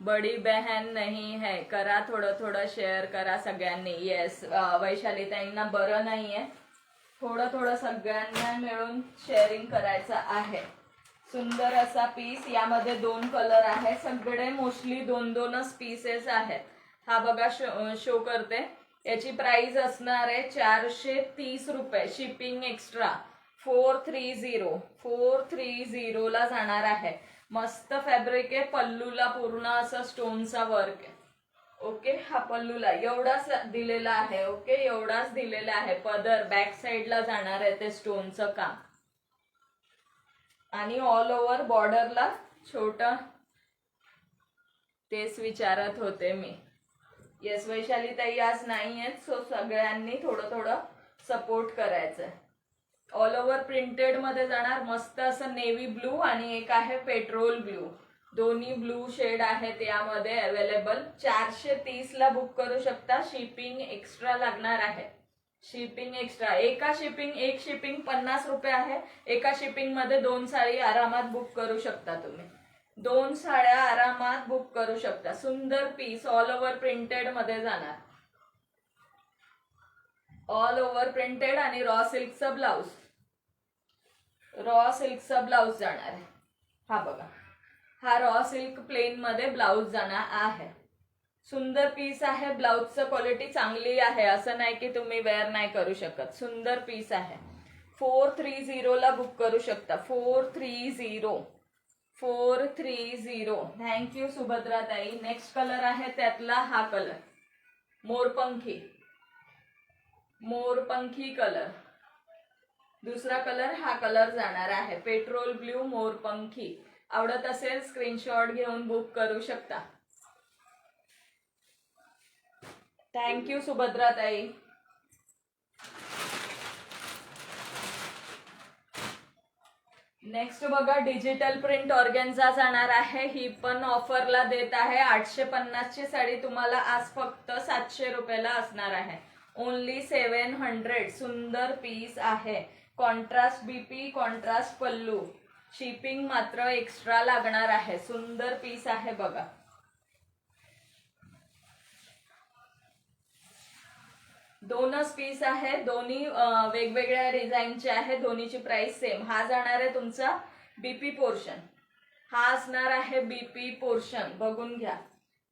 बडी बहन नहीं है, करा थोडं थोडं शेअर करा सगळ्यांनी. येस, वैशाली ताईंना बरं नाहीये, थोडं थोडं सगळ्यांना मिळून शेअरिंग करायचं आहे. सुंदर असा पीस, यामध्ये 2 कलर आहे, सगळे मोस्टली 2-2च पीसेस आहेत. हा बघा शो करते. याची प्राइस असणार आहे 430 रुपये, शिपिंग एक्स्ट्रा. 430 ला जाणार आहे. मस्त फॅब्रिक आहे. पल्लूला पूर्ण असं स्टोनचा वर्क आहे. ओके, हा पल्लूला एवढाच दिलेला आहे. ओके, एवढाच दिलेला आहे. पदर बॅक साइडला जाणार आहे ते स्टोनचं काम. आणि ऑल ओव्हर बॉर्डरला छोट, तेच विचारत होते मी. येस, वैशाली ताई आज नाही आहेत, सो सगळ्यांनी थोडं थोडं सपोर्ट करायचंय. ऑल ओव्हर प्रिंटेड मध्ये जाणार. मस्त असं नेव्ही ब्लू आणि एक आहे पेट्रोल ब्लू, दोन्ही ब्लू शेड आहेत यामध्ये अवेलेबल. 430 ला बुक करू शकता. शिपिंग एक्स्ट्रा लागणार आहे. शिपिंग एक्स्ट्रा, एक शिपिंग 50 रुपये आहे. एका शिपिंग मध्ये 2 साडी आरामात बुक करू शकता तुम्ही. 2 साड्या आरामात बुक करू शकता. सुंदर पीस, ऑल ओव्हर प्रिंटेड मध्ये जाणार. ऑल ओव्हर प्रिंटेड आणि रॉ सिल्कचा ब्लाउज. रॉ सिल्कचा ब्लाउज जाणार आहे. हा बघा, हा रॉ सिल्क प्लेन मध्ये ब्लाउज जाणार आहे. सुंदर पीस आहे. ब्लाउजचं क्वालिटी चांगली आहे, असं नाही की तुम्ही वेअर नाही करू शकत. सुंदर पीस आहे. 430 ला बुक करू शकता. 430. थँक्यू सुभद्रा ताई. नेक्स्ट कलर आहे त्यातला हा कलर, मोरपंखी कलर. दुसरा कलर हा कलर जाणार आहे पेट्रोल ब्ल्यू मोरपंखी. आवडत असेल स्क्रीनशॉट घेऊन बुक करू शकता. थँक्यू सुभद्रा ताई. नेक्स्ट बघा, डिजिटल प्रिंट ऑर्गेन्झा जाणार आहे. ही पण ऑफरला देत आहे. 850 ची साडी तुम्हाला आज फक्त 700 रुपयाला असणार आहे. ओनली 700. सुंदर पीस आहे. कॉन्ट्रास्ट बीपी, कॉन्ट्रास्ट पल्लू. शिपिंग मात्र एक्स्ट्रा लागणार आहे. सुंदर पीस आहे बघा. दोनच पीस आहे. दोन्ही वेगवेगळ्या डिझाईनचे आहे. दोन्हीची प्राइस सेम. हा जाणार आहे तुमचा बीपी पोर्शन. हा असणार आहे बीपी पोर्शन. बघून घ्या.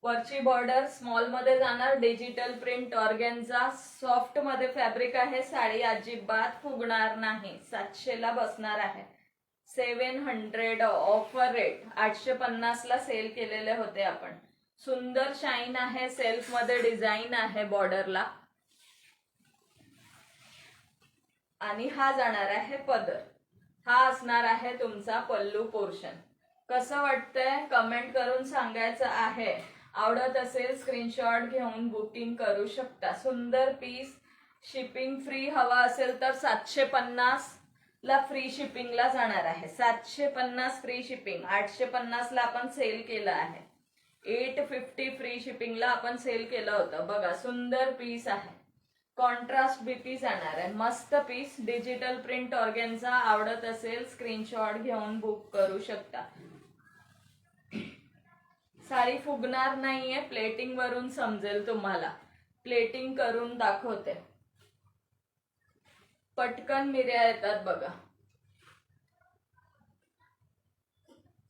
वरची बॉर्डर स्मॉल मध्ये जाणार. डिजिटल प्रिंट ऑर्गेन्झा सॉफ्ट मध्ये फॅब्रिक आहे. साडी अजिबात फुगणार नाही. 700 ला बसणार आहे. 700 ऑफर रेट. 850 ला सेल केलेले होते आपण. सुंदर शाईन आहे. सेल्फ मध्ये डिझाईन आहे बॉर्डरला. आणि हा जाणार आहे पदर. हा असणार आहे तुमचा पल्लू पोर्शन. कसं वाटतंय कमेंट करून सांगायचं आहे. आवडत असेल स्क्रीनशॉट घेऊन बुकिंग करू शकता. सुंदर पीस. शिपिंग फ्री हवा असेल तर 750 ला फ्री शिपिंगला जाणार आहे. 750 फ्री शिपिंग. 850 ला आपण सेल केलं आहे. 850 फ्री शिपिंगला आपण सेल केलं होतं. बघा सुंदर पीस आहे. कॉन्ट्रास्ट बीपी जाणार आहे. मस्त पीस. Digital print organza. आवडत असेल स्क्रीनशॉट घेऊन बुक करू शकता. साडी फुगणार नाहीये. प्लेटिंग वरून समजेल तुम्हाला. प्लेटिंग करून दाखवते. पटकन मिऱ्या येतात बघा.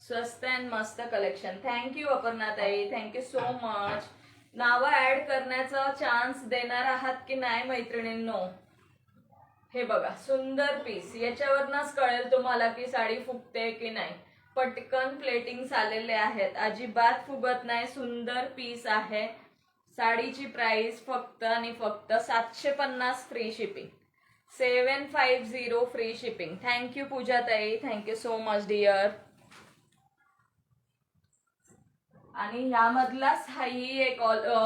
स्वस्त अँड मस्त collection. Thank you Aparna tai. Thank you so much. नावं ऍड करण्याचा चान्स देणार आहात की नाही मैत्रिणींनो? हे बघा सुंदर पीस. याच्यावरनच कळेल तुम्हाला की साडी फुगते की नाही. पटकन प्लेटिंग्स आलेले आहेत. अजिबात फुगत नाही. सुंदर पीस आहे. साडीची प्राइस फक्त आणि फक्त 750 free shipping. 750 free shipping. Thank you Puja ताई. Thank you so much dear. आणि यामधलाच ही एक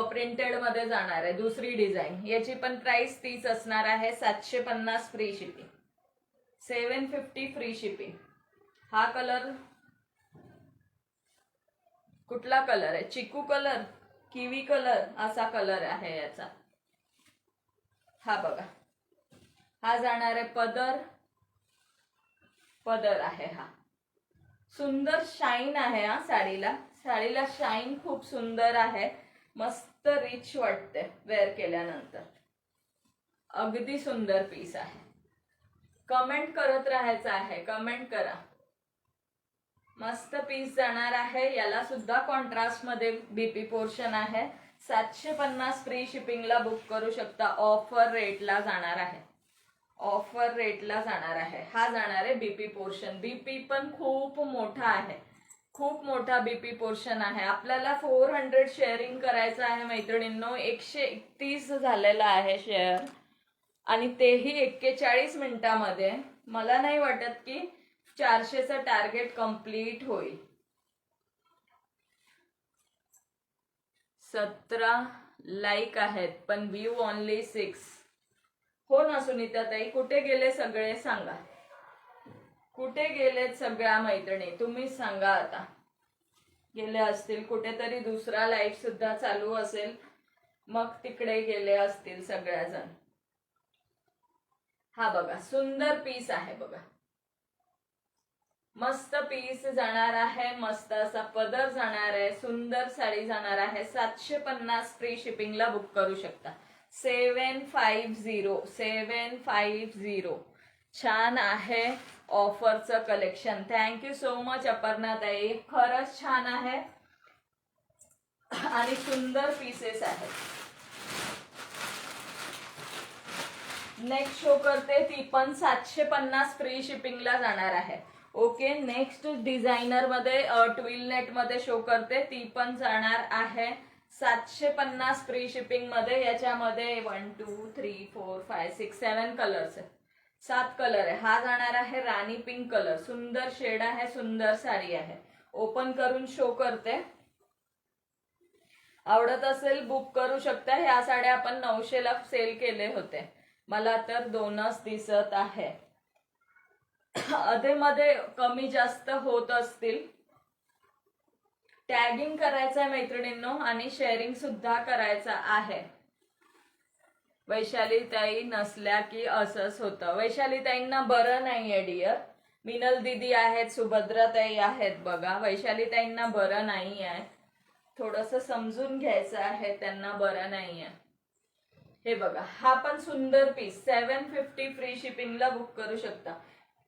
प्रिंटेड मध्ये जाणार आहे. दुसरी डिझाईन. याची पण प्राइस तीच असणार आहे. 750 फ्री शिपिंग. 750 free shipping. हा कलर कुठला कलर आहे? चिकू कलर, किवी कलर असा कलर आहे याचा. हा बघा, हा जाणार आहे पदर. पदर आहे हा. सुंदर शाईन आहे हा साडीला. साडीला शाईन खूप सुंदर आहे. मस्त रिच वाटते वेअर केल्यानंतर. अगदी सुंदर पीस आहे. कमेंट करत राहायचं आहे, कमेंट करा. मस्त पीस जाणार आहे. याला सुद्धा कॉन्ट्रास्ट मध्ये बीपी पोर्शन आहे. 750 फ्री शिपिंगला बुक करू शकता. ऑफर रेटला जाणार आहे. ऑफर रेटला जाणार आहे. हा जाणार आहे बीपी पोर्शन. बीपी पण खूप मोठा आहे. खूप मोठा बीपी पोर्शन आहे. आपल्याला 400 शेअरिंग करायचं आहे मैत्रिणींनो. 131 झालेला आहे शेअर आणि तेही 41 मिनिटामध्ये. मला नाही वाटत की 400चं टार्गेट कंप्लीट होईल. 17 लाईक आहेत पण व्ह्यू ओनली 6. हो ना सुनीता ताई, कुठे गेले सगळे सांगा. कुठे गेलेत सगळ्या मैत्रिणी तुम्ही सांगा. आता गेले असतील कुठेतरी, दुसरा लाईव्ह सुद्धा चालू असेल, मग तिकडे गेले असतील सगळ्याजण. हा बघा, सुंदर पीस आहे बघा. मस्त पीस जाणार आहे. मस्त असा पदर जाणार आहे. सुंदर साडी जाणार आहे. 750 फ्री शिपिंगला बुक करू शकता. 750. छान आहे ऑफरचं collection. Thank you so much Aparna ताई, खरंच छान आहे आणि सुंदर पीसेस आहेत. नेक्स्ट शो करते, ती पण 750 फ्री शिपिंगला जाणार आहे. ओके, नेक्स्ट डिझायनर मध्ये ट्विल नेट मध्ये शो करते, ती पण जाणार आहे 750 फ्री शिपिंग मध्ये. याच्यामध्ये 1 2 3 4 5 6 7 कलर्स आहे. 7 कलर आहे. हा जाणार आहे राणी पिंक कलर. सुंदर शेड आहे, सुंदर साडी आहे. ओपन करून शो करते. आवडत असेल बुक करू शकता. ह्या साड्या आपण 900ला सेल केले होते. मला तर 2च दिसत आहे. अधेमध्ये कमी जास्त होत असतील. टॅगिंग करायचं आहे मैत्रिणींनो आणि शेअरिंग सुद्धा करायचं आहे. वैशाली ताई नसल्या की असंच होतं. वैशाली ताईंना बरं नाहीये डिअर. मिनल दीदी आहेत, सुभद्रा ताई आहेत बघा. वैशाली ताईंना बरं नाही आहे. थोडंसं समजून घ्यायचं आहे, त्यांना बरं नाही आहे. हे बघा, हा पण सुंदर पीस 750 फ्री शिपिंगला बुक करू शकता.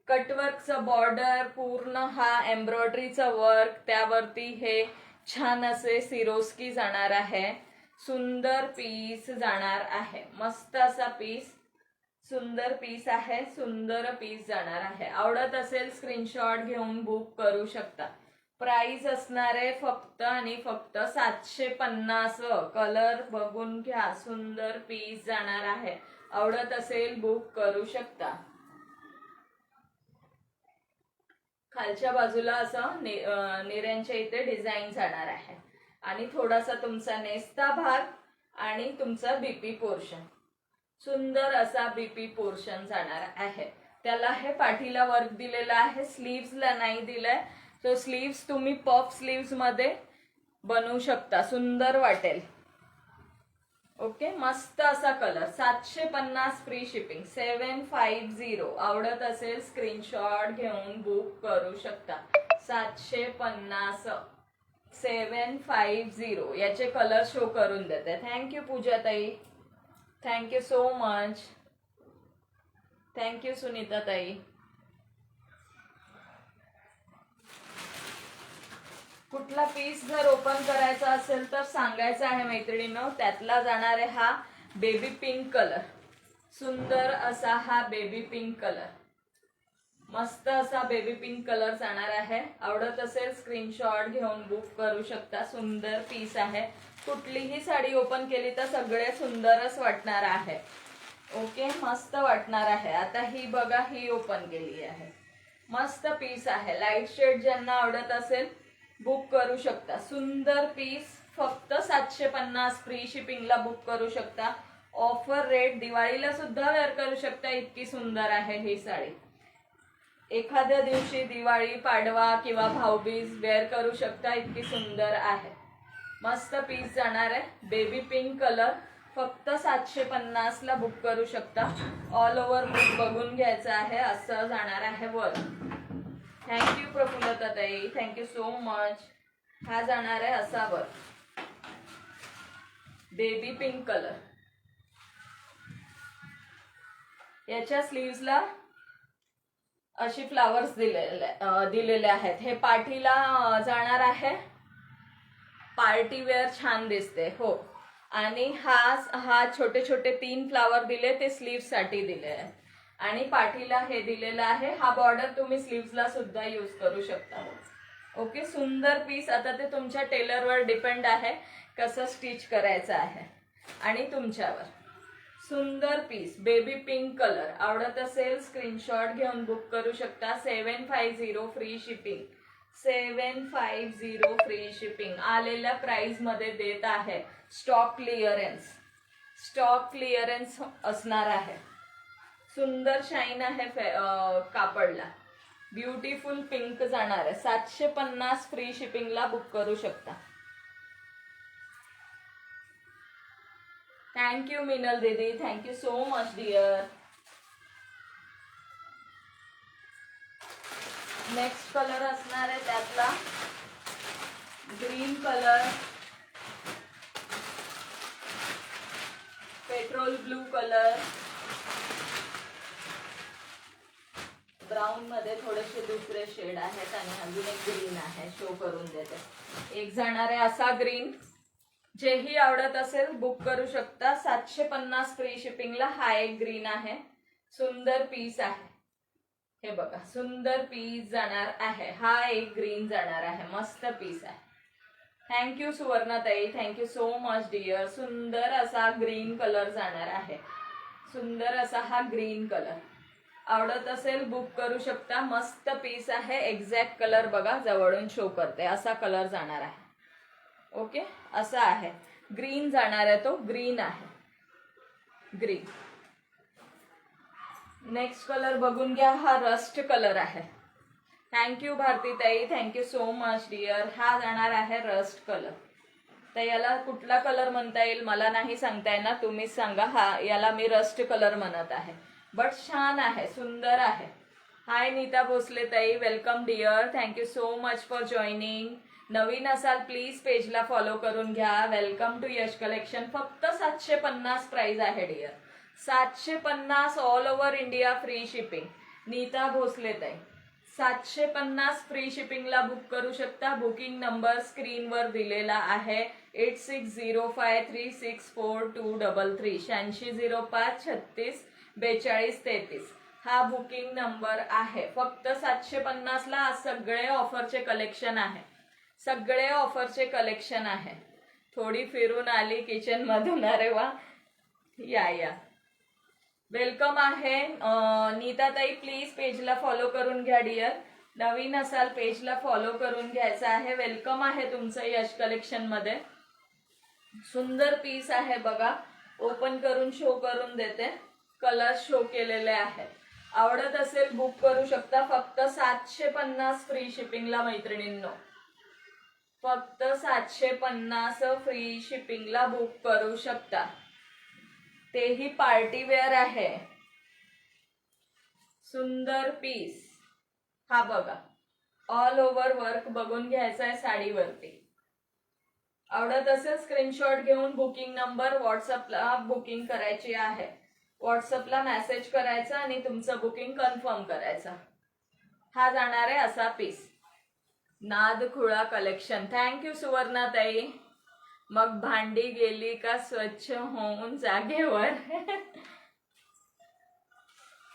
कटवर्कचं बॉर्डर, पूर्ण हा एम्ब्रॉयडरीचं वर्क, त्यावरती हे छान असे सिरोस्की जाणार आहे. सुंदर पीस जाणार आहे. मस्त असा पीस, सुंदर पीस आहे. सुंदर पीस जाणार आहे. आवडत असेल स्क्रीनशॉट घेऊन बुक करू शकता. प्राइस असणार आहे फक्त आणि फक्त 750. कलर बघून घ्या. सुंदर पीस जाणार आहे. आवडत असेल बुक करू शकता. खालच्या बाजूला असं निऱ्यांच्या इथे डिझाईन जाणार आहे आणि थोडासा तुमचा नेस्ता भाग आणि तुमचा बीपी पोर्शन. सुंदर असा बीपी पोर्शन जाणार आहे. त्याला हे पाठीला वर्क दिलेला आहे, स्लीव्सला नाही दिलाय. तो स्लीव्स तुम्ही पफ स्लीव्स मध्ये बनवू शकता, सुंदर वाटेल. ओके, मस्त असा कलर. 750 free shipping. 750. आवडत असेल स्क्रीनशॉट घेऊन बुक करू शकता. 750. 750. याचे कलर शो करून देते. थँक्यू पूजा ताई, thank you so much. Thank you Sunita ताई. कुठला पीस जर ओपन करायचा असेल तर सांगायचं आहे मैत्रिणींनो. त्यातला जाणार आहे हा बेबी पिंक कलर. सुंदर असा हा बेबी पिंक कलर. मस्त असा बेबी पिंक कलर जाणार आहे. आवडत असेल स्क्रीनशॉट घेऊन बुक करू शकता. सुंदर पीस आहे. कुठलीही साडी ओपन केली तर सगळे सुंदरच वाटणार आहे. ओके, मस्त वाटणार आहे. आता ही बघा, ही ओपन केली आहे. मस्त पीस आहे. लाईट शेड ज्यांना आवडत असेल बुक करू शकता. सुंदर पीस. फक्त 750 फ्री शिपिंगला बुक करू शकता. Offer rate. दिवाळीला सुद्धा वेअर करू शकता. इतकी सुंदर आहे ही साडी. एखाद्या दिवशी दिवाळी, पाडवा किंवा भाऊबीज वेअर करू शकता, इतकी सुंदर आहे. मस्त पीस जाणार आहे. बेबी पिंक कलर, फक्त 750 ला बुक करू शकता. ऑल ओव्हर बुक बघून घ्यायचं आहे. असं जाणार आहे वर. थँक्यू प्रफुल्लता ताई, थँक्यू सो मच. हा जाणार आहे असा वर, बेबी पिंक कलर. याच्या स्लीव्सला अशी फ्लावर्स दिलेले आहेत. हे पाठीला जाणार आहे. पार्टी वेअर छान दिसते हो. आणि हा छोटे छोटे 3 फ्लावर दिले, ते स्लीव्स साठी दिले आहे. आणि पाठीला हे दिलेलं आहे. हा बॉर्डर तुम्ही स्लीव्सला सुद्धा यूज करू शकता. ओके, सुंदर पीस. आता ते तुमच्या टेलरवर डिपेंड आहे कसं स्टिच करायचं आहे आणि तुमच्यावर. सुंदर पीस, बेबी पिंक कलर. आवडत असेल स्क्रीनशॉट घेऊन बुक करू शकता. 750 फ्री शिपिंग. 750 free shipping. आलेल्या प्राइस मध्ये देत आहे. स्टॉक क्लिअरन्स, स्टॉक क्लिअरन्स असणार आहे. सुंदर शाईन आहे कापडला. ब्युटिफुल पिंक जाणार आहे. 750 फ्री शिपिंगला बुक करू शकता. Thank you Minal didi, thank you so much dear. Next colour असणार आहे त्यातला green colour, petrol blue colour, brown मध्ये थोडेसे दुसरे शेड आहेत आणि अजून एक ग्रीन आहे. शो करून देते. एक जाणार आहे असा ग्रीन. जेही आवडत असेल बुक करू शकता. 750 फ्री शिपिंगला. हा एक ग्रीन आहे. सुंदर पीस आहे. हे बघा, सुंदर पीस जाणार आहे. हा एक ग्रीन जाणार आहे. मस्त पीस आहे. थँक्यू सुवर्णाताई, थँक्यू सो मच डिअर. सुंदर असा ग्रीन कलर जाणार आहे. सुंदर असा हा ग्रीन कलर. आवडत असेल बुक करू शकता. मस्त पीस आहे. एक्झॅक्ट कलर बघा, जवळून शो करते. असा कलर जाणार आहे. ओके, असा आहे. ग्रीन जाणार आहे. तो ग्रीन आहे. ग्रीन. नेक्स्ट कलर बघून घ्या. हा रस्ट कलर आहे. थँक्यू भारती ताई, थँक्यू सो मच डिअर. हा जाणार आहे रस्ट कलर. तर याला कुठला कलर म्हणता येईल मला नाही सांगता येणार, तुम्हीच सांगा. हा, याला मी रस्ट कलर म्हणत आहे. बट छान आहे, सुंदर आहे. हाय नीता भोसले ताई, welcome dear. Thank you so much for joining. नवीन असाल प्लीज पेजला फॉलो करून घ्या. Welcome to Yash Collection. फक्त 750 प्राइस आहे dear. 750 all over India free shipping. Nita Bhosale ताई, 750 फ्री शिपिंगला बुक करू शकता. बुकिंग नंबर स्क्रीनवर दिलेला आहे. 8605364233. 8605364233. हा बुकिंग नंबर आहे. फक्त 750 ला. आज सगळे ऑफरचे कलेक्शन आहे. सगळे ऑफरचे कलेक्शन आहे. थोडी फिरून आली किचन मधून. अरे वा, या वेलकम आहे. नीताताई प्लीज पेजला फॉलो करून घ्या डिअर. नवीन असाल पेजला फॉलो करून घ्यायचं आहे. वेलकम आहे तुमचं यश कलेक्शन मध्ये. सुंदर पीस आहे बघा. ओपन करून शो करून देते. कलर शो केलेले आहेत. आवडत असेल बुक करू शकता. फक्त 750 फ्री शिपिंगला मैत्रिणींनो. फक्त 750 फ्री शिपिंगला बुक करू शकता. तेही पार्टी वेअर आहे. सुंदर पीस. हा बघा, ऑल ओव्हर वर्क बघून घ्यायचा आहे साडीवरती. आवडत असेल स्क्रीनशॉट घेऊन बुकिंग नंबर व्हॉट्सअपला बुकिंग करायची आहे. व्हॉट्सअपला मेसेज करायचा आणि तुमचं बुकिंग कन्फर्म करायचं. हा जाणार आहे असा पीस. नादखुळा कलेक्शन. थँक्यू सुवर्णाताई. मग भांडी गेली का स्वच्छ होऊन जागेवर.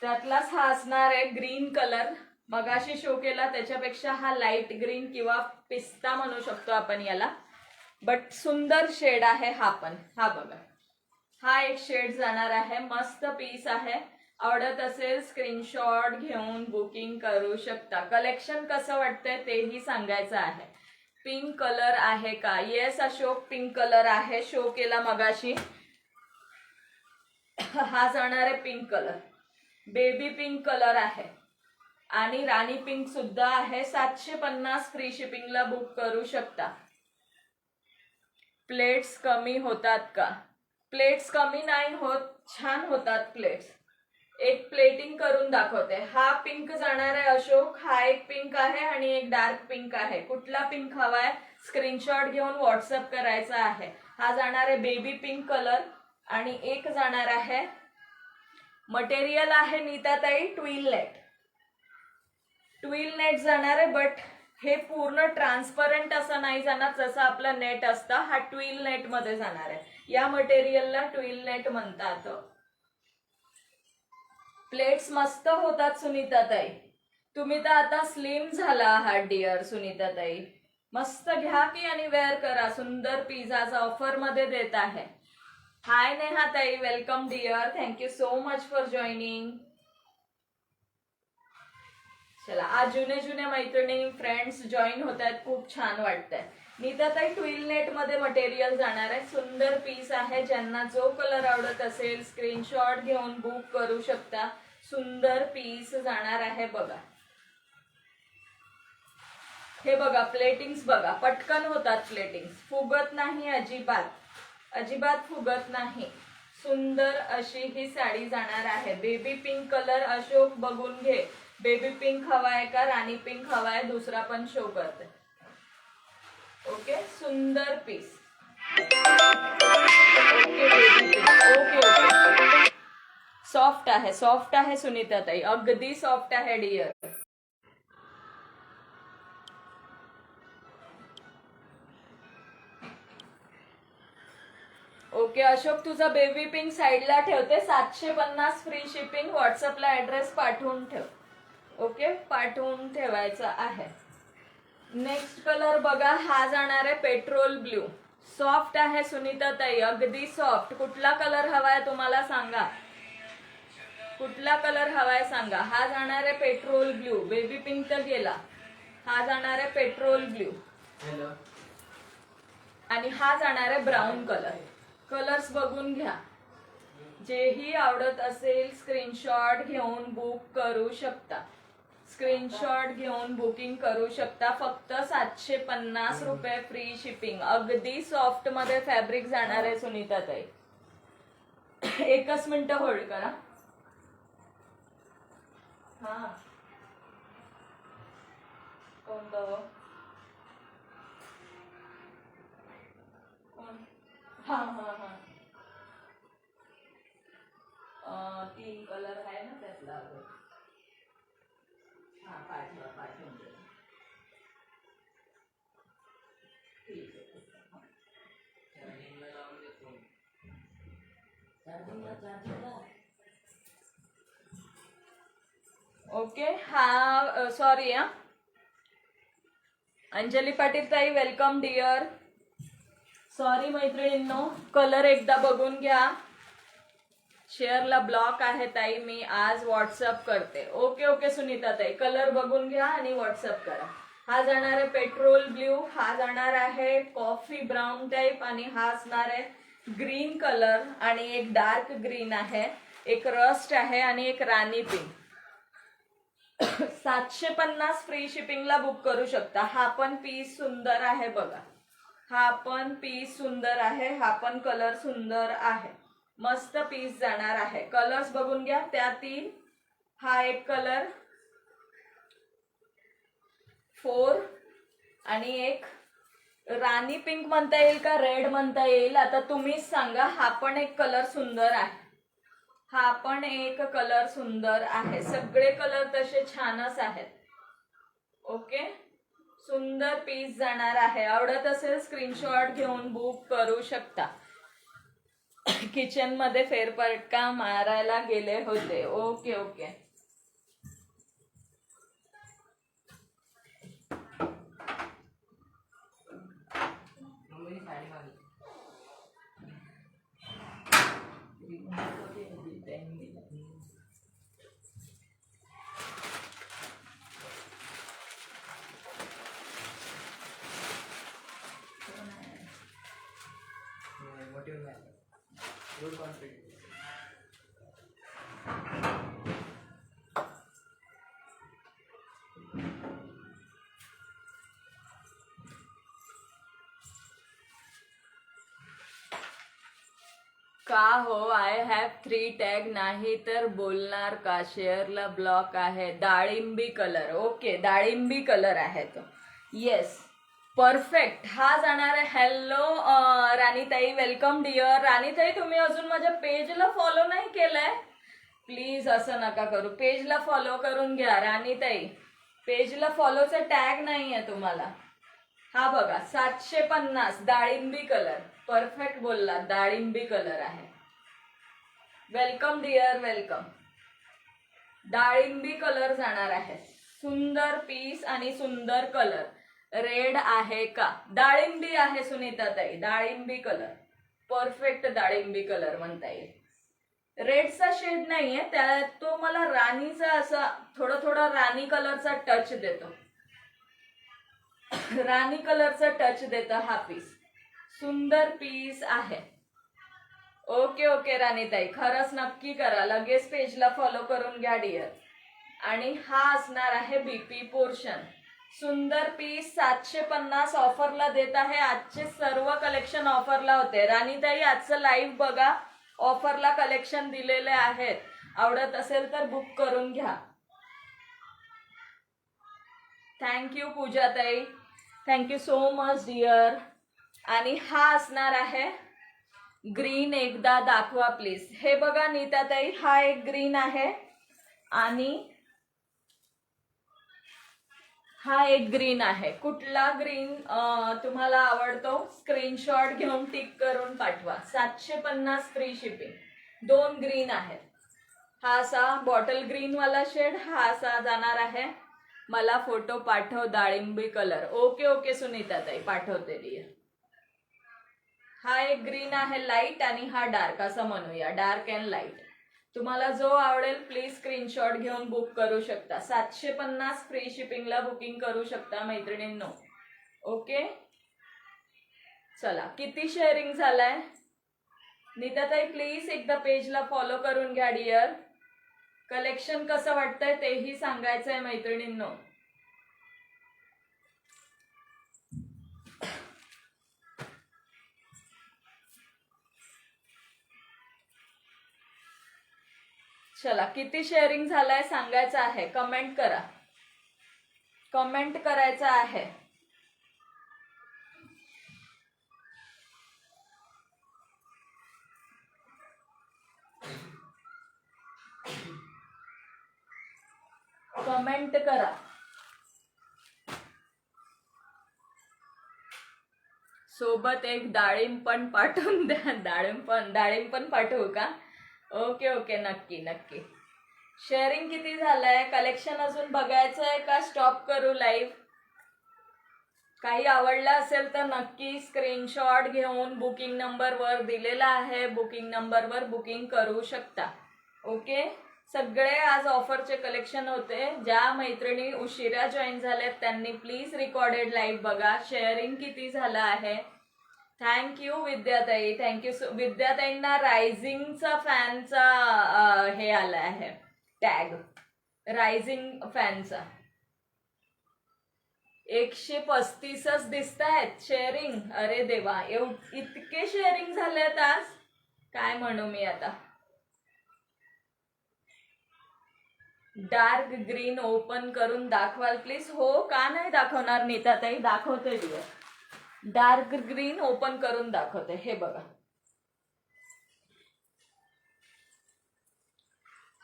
त्यातलाच हा असणार आहे ग्रीन कलर. मगाशी शो केला त्याच्यापेक्षा हा लाईट ग्रीन किंवा पिस्ता म्हणू शकतो आपण याला. बट सुंदर शेड आहे हा पण. हा बघा, हा एक शेड जाणार आहे. मस्त पीस आहे. आवडत असेल स्क्रीनशॉट घेऊन बुकिंग करू शकता. कलेक्शन कसं वाटतंय तेही सांगायचं आहे. पिंक कलर आहे का? येस अशोक, पिंक कलर आहे. शो केला मगाशी. हा जाणार आहे pink colour. Baby pink colour आहे. आणि राणी पिंक सुद्धा आहे. 750 फ्री शिपिंगला बुक करू शकता. प्लेट्स कमी होतात का? प्लेट्स कमी नाही होत, छान होतात प्लेट्स. एक प्लेटिंग करून दाखवते. हा पिंक जाणार आहे अशोक, हा एक पिंक आहे आणि एक डार्क पिंक आहे. कुठला पिंक हवाय स्क्रीनशॉट घेऊन व्हॉट्सअप करायचा आहे. हा जाणार आहे बेबी पिंक कलर आणि एक जाणार आहे, मटेरियल आहे नीताताई ट्विल नेट. ट्विल नेट जाणार आहे, बट हे पूर्ण ट्रान्सपरंट असं नाही जाणार जसं आपलं नेट असतं. हा ट्विल नेट मध्ये जाणार आहे. या मटेरियलला ट्विल नेट म्हणतात. प्लेट्स मस्त होतात सुनीताताई. तुम्ही तर आता स्लिम झाला आहात डिअर सुनीताताई. मस्त घ्या की आणि वेअर करा. सुंदर पीस आज ऑफर मध्ये देत आहे. Hi Neha tai, welcome dear. Thank you so much for joining. चला, आज जुने मैत्रिणी फ्रेंड्स जॉईन होत आहेत, खूप छान वाटतंय. नीताताई ट्विल नेट मध्ये मटेरियल जाणार आहे. सुंदर पीस आहे. ज्यांना जो कलर आवडत असेल स्क्रीनशॉट घेऊन बुक करू शकता. सुंदर पीस जाणार आहे. बघा, हे बघा प्लेटिंग्स बघा, पटकन होतात प्लेटिंग्स, फुगत नाही अजिबात, अजिबात फुगत नाही. सुंदर अशी ही साडी जाणार आहे. बेबी पिंक कलर अशोक बघून घे. बेबी पिंक हवाय का राणी पिंक हवाय, दुसरा पण शो करते. ओके, सुंदर piece. Okay baby pink. Okay okay, soft आहे, सॉफ्ट आहे सुनीताताई, अगदी सॉफ्ट आहे डिअर. ओके अशोक, तुझा बेबी पिंक साईडला ठेवते. 750 फ्री शिपिंग. व्हॉट्सअपला ऍड्रेस पाठवून ठेव. ओके, पाठवून ठेवायचा आहे. नेक्स्ट कलर बघा, हा जाणार आहे पेट्रोल ब्ल्यू. सॉफ्ट आहे सुनीताताई, अगदी सॉफ्ट. कुठला कलर हवाय तुम्हाला सांगा, कुठला कलर हवाय सांगा. हा जाणार आहे पेट्रोल ब्ल्यू. बेबी पिंक तर गेला, हा जाणार आहे पेट्रोल ब्ल्यू आणि हा जाणार आहे ब्राऊन कलर. कलर्स बघून घ्या. जेही आवडत असेल स्क्रीनशॉट घेऊन बुक करू शकता. स्क्रीनशॉट घेऊन बुकिंग करू शकता. फक्त 750 रुपये फ्री शिपिंग. अगदी सॉफ्ट मध्ये फॅब्रिक जाणार आहे सुनीताताई. एकच मिनिट होल्ड करा. हा, कोणतं कोण? हा हा हा, 3 कलर आहे ना त्यातला. हा, पाठवून दे. ठीक आहे. ओके, हा सॉरी हा. अंजली पाटील ताई, वेलकम डिअर. सॉरी मैत्रिणींनो, कलर एकदा बघून घ्या. शेअरला ब्लॉक आहे ताई, मी आज व्हॉट्सअप करते. ओके ओके सुनीता ताई, कलर बघून घ्या आणि व्हॉट्सअप करा. हा जाणार आहे पेट्रोल ब्ल्यू, हा जाणार आहे कॉफी ब्राऊन टाइप आणि हा असणार आहे ग्रीन कलर आणि एक डार्क ग्रीन आहे, एक रस्ट आहे आणि एक राणी पिंक. 750 फ्री शिपिंगला बुक करू शकता. हा पण पीस सुंदर आहे बघा, हा पण पीस सुंदर आहे, हा पण कलर सुंदर आहे. मस्त पीस जाणार आहे. कलर्स बघून घ्या. त्यातील हा एक कलर 4 आणि एक राणी पिंक म्हणता येईल का रेड म्हणता येईल, आता तुम्हीच सांगा. हा पण एक कलर सुंदर आहे, हा पण एक कलर सुंदर आहे. सगळे कलर तसे छानच आहेत. ओके, सुंदर पीस जाणार आहे. आवडत असेल स्क्रीनशॉट घेऊन बुक करू शकता. किचन मध्ये फेरफटका मारायला गेले होते. ओके ओके, का हो आय हॅव 3 टॅग नाही तर बोलणार का, शेअरला ब्लॉक आहे. डाळिंबी कलर, ओके डाळिंबी कलर आहे तो. येस परफेक्ट, हा जाणार आहे. हॅलो राणीताई, वेलकम डिअर. राणीताई तुम्ही अजून माझ्या पेजला फॉलो नाही केलंय, प्लीज असं नका करू. पेजला फॉलो करून घ्या राणीताई, पेजला फॉलोचा टॅग नाहीये तुम्हाला. हा बघा 750 डाळिंबी कलर, परफेक्ट बोलला, डाळिंबी कलर आहे. Welcome dear welcome. डाळिंबी कलर जाणार आहे. सुंदर पीस आणि सुंदर कलर. रेड आहे का, डाळिंबी आहे सुनीता ताई, डाळिंबी कलर परफेक्ट, डाळिंबी कलर म्हणता येईल. रेडचा शेड नाहीये त्या, तो मला राणीचा असा थोडा राणी कलरचा टच देतो, राणी कलरचा टच देतो हा पीस. सुंदर पीस आहे. ओके ओके राणीताई, खरंच नक्की करा, लगेच पेजला फॉलो करून घ्या डिअर. आणि हा असणार आहे बीपी पोर्शन. सुंदर पीस 750 ऑफरला देत आहे. आजचे सर्व कलेक्शन ऑफरला होते. राणीताई आजचं लाईव्ह बघा, ऑफरला कलेक्शन दिलेले आहेत. आवडत असेल तर बुक करून घ्या. थँक्यू पूजाताई, थँक्यू सो मच डिअर. आणि हा असणार आहे ग्रीन, एकदा दाखवा प्लीज. हे बघा नीताताई, हा एक ग्रीन आहे आणि हा एक ग्रीन आहे. कुठला ग्रीन तुम्हाला आवडतो स्क्रीनशॉट घेऊन टिक करून पाठवा. 750 फ्री शिपिंग. 2 ग्रीन आहेत. हा असा बॉटल ग्रीन वाला शेड, हा असा जाणार आहे. मला फोटो पाठव डाळिंबी कलर. ओके ओके सुनीता ताई, पाठवते डिअर. हा एक ग्रीन आहे लाईट आणि हा डार्क, असं म्हणूया डार्क अँड लाईट. तुम्हाला जो आवडेल प्लीज स्क्रीनशॉट घेऊन बुक करू शकता. 750 फ्री शिपिंगला बुकिंग करू शकता मैत्रिणींनो. ओके चला, किती शेअरिंग झालाय नीताताई, प्लीज एकदा पेजला फॉलो करून घ्या डिअर. कलेक्शन कसं वाटतंय तेही सांगायचंय मैत्रिणींनो. चला, किती शेअरिंग झालाय सांगायचं आहे. कमेंट करा, कमेंट करायचं आहे. कमेंट करा. सोबत एक डाळिंब पण पाठवून द्या. डाळिंब पण पाठवू का? ओके ओके, नक्की नक्की. शेअरिंग किती झालंय, कलेक्शन अजून बघायचंय का स्टॉप करू लाईव्ह? काही आवडलं असेल तर नक्की स्क्रीनशॉट घेऊन बुकिंग नंबरवर दिलेला आहे, बुकिंग नंबरवर बुकिंग करू शकता. ओके, सगळे आज ऑफरचे कलेक्शन होते. ज्या मैत्रिणी उशिरा जॉईन झाल्यात त्यांनी प्लीज रेकॉर्डेड लाईव्ह बघा. शेअरिंग किती झालं आहे. थँक्यू विद्याताई, थँक्यू. विद्याताईंना रायझिंगचा फॅनचा हे आला आहे टॅग, रायझिंग फॅनचा. 135च दिसत आहेत शेअरिंग. अरे देवा, इतके शेअरिंग झालेत आज, काय म्हणू मी आता. डार्क ग्रीन ओपन करून दाखवाल प्लीज? हो, का नाही दाखवणार नीताताई, दाखवते दिवस. डार्क ग्रीन ओपन करून दाखवते. हे बघा,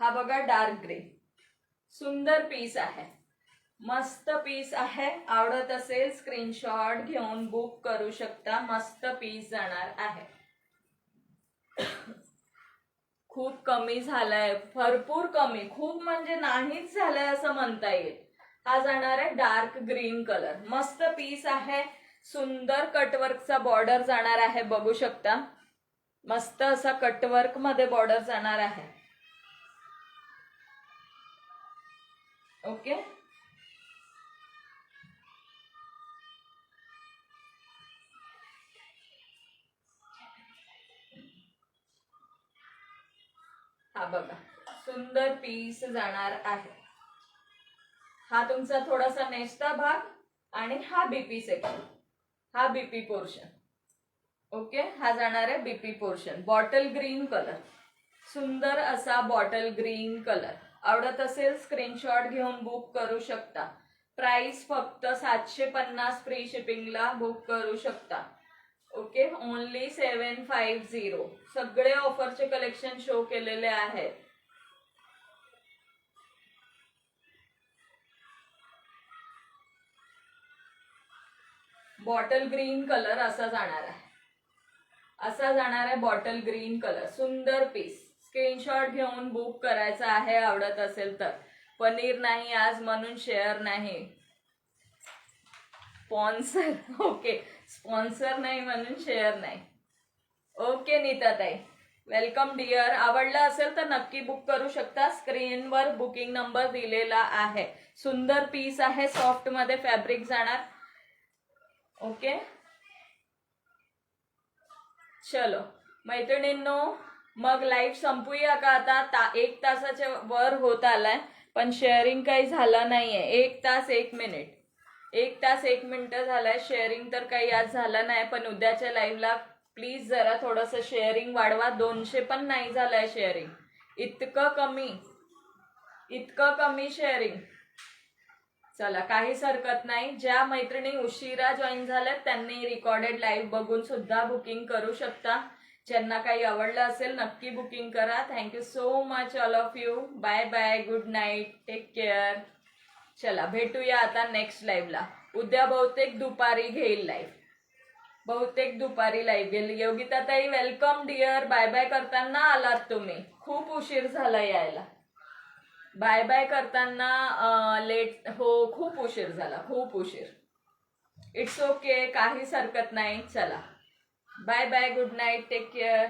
हा बघा डार्क ग्रीन. सुंदर पीस आहे, मस्त पीस आहे. आवडत असेल स्क्रीनशॉट घेऊन बुक करू शकता. मस्त पीस जाणार आहे. खूप कमी झालाय, भरपूर कमी, खूप म्हणजे नाहीच झालंय असं म्हणता येईल. हा जाणार आहे डार्क ग्रीन कलर. मस्त पीस आहे. सुंदर कटवर्कचा बॉर्डर जाणार आहे, बघू शकता. मस्त असा कटवर्क मध्ये बॉर्डर जाणार आहे. ओके, हा बघा सुंदर पीस जाणार आहे. हा तुमचा थोडासा नेस्ता भाग आणि हा बीपी सेक्शन, हा बीपी पोर्शन. ओके, हा जाणार आहे BP portion. Bottle green colour, सुंदर असा बॉटल ग्रीन कलर. आवडत असेल स्क्रीनशॉट घेऊन बुक करू शकता. प्राइस फक्त 750 फ्री शिपिंगला बुक करू शकता. Okay, only 750. सगळे ऑफरचे कलेक्शन शो केलेले आहेत. बॉटल ग्रीन कलर असा जाणार आहे, असा जाणार आहे बॉटल ग्रीन कलर. सुंदर पीस. स्क्रीनशॉट घेऊन बुक करायचा आहे आवडत असेल तर. पनीर नाही आज म्हणून शेअर नाही. स्पॉन्सर, ओके, स्पॉन्सर नाही म्हणून शेअर नाही. ओके नीताताई, वेलकम डिअर. आवडलं असेल तर नक्की बुक करू शकता. स्क्रीनवर बुकिंग नंबर दिलेला आहे. सुंदर पीस आहे, सॉफ्ट मध्ये फॅब्रिक जाणार. ओके, चलो मैत्रिणींनो, मग लाईव्ह संपूया का आता? 1 तासाच्या वर होत आलाय पण शेअरिंग काही झालं नाहीये. 1 तास 1 मिनिट, 1 तास 1 मिनिट झालाय. शेअरिंग तर काही आज झालं नाही, पण उद्याच्या लाईव्हला प्लीज जरा थोडंसं शेअरिंग वाढवा. 200 पण नाही झालंय शेअरिंग. इतकं कमी शेअरिंग. चला, काहीच हरकत नाही. ज्या मैत्रिणी उशिरा जॉईन झाल्यात त्यांनी रिकॉर्डेड लाईव्ह बघून सुद्धा बुकिंग करू शकता. ज्यांना काही आवडलं असेल नक्की बुकिंग करा. Thank you so much all of you. Bye bye, good night, take care. चला, भेटूया आता नेक्स्ट लाईव्हला. उद्या बहुतेक दुपारी घेईल लाईव्ह, बहुतेक दुपारी लाईव्ह घेईल. योगिताताई वेलकम डिअर. बाय बाय करताना आलात तुम्ही, खूप उशीर झाला यायला. बाय बाय करताना लेट, हो खूप उशीर झाला, खूप उशीर. इट्स ओके, काहीच हरकत नाही. चला, bye bye, good night, take care.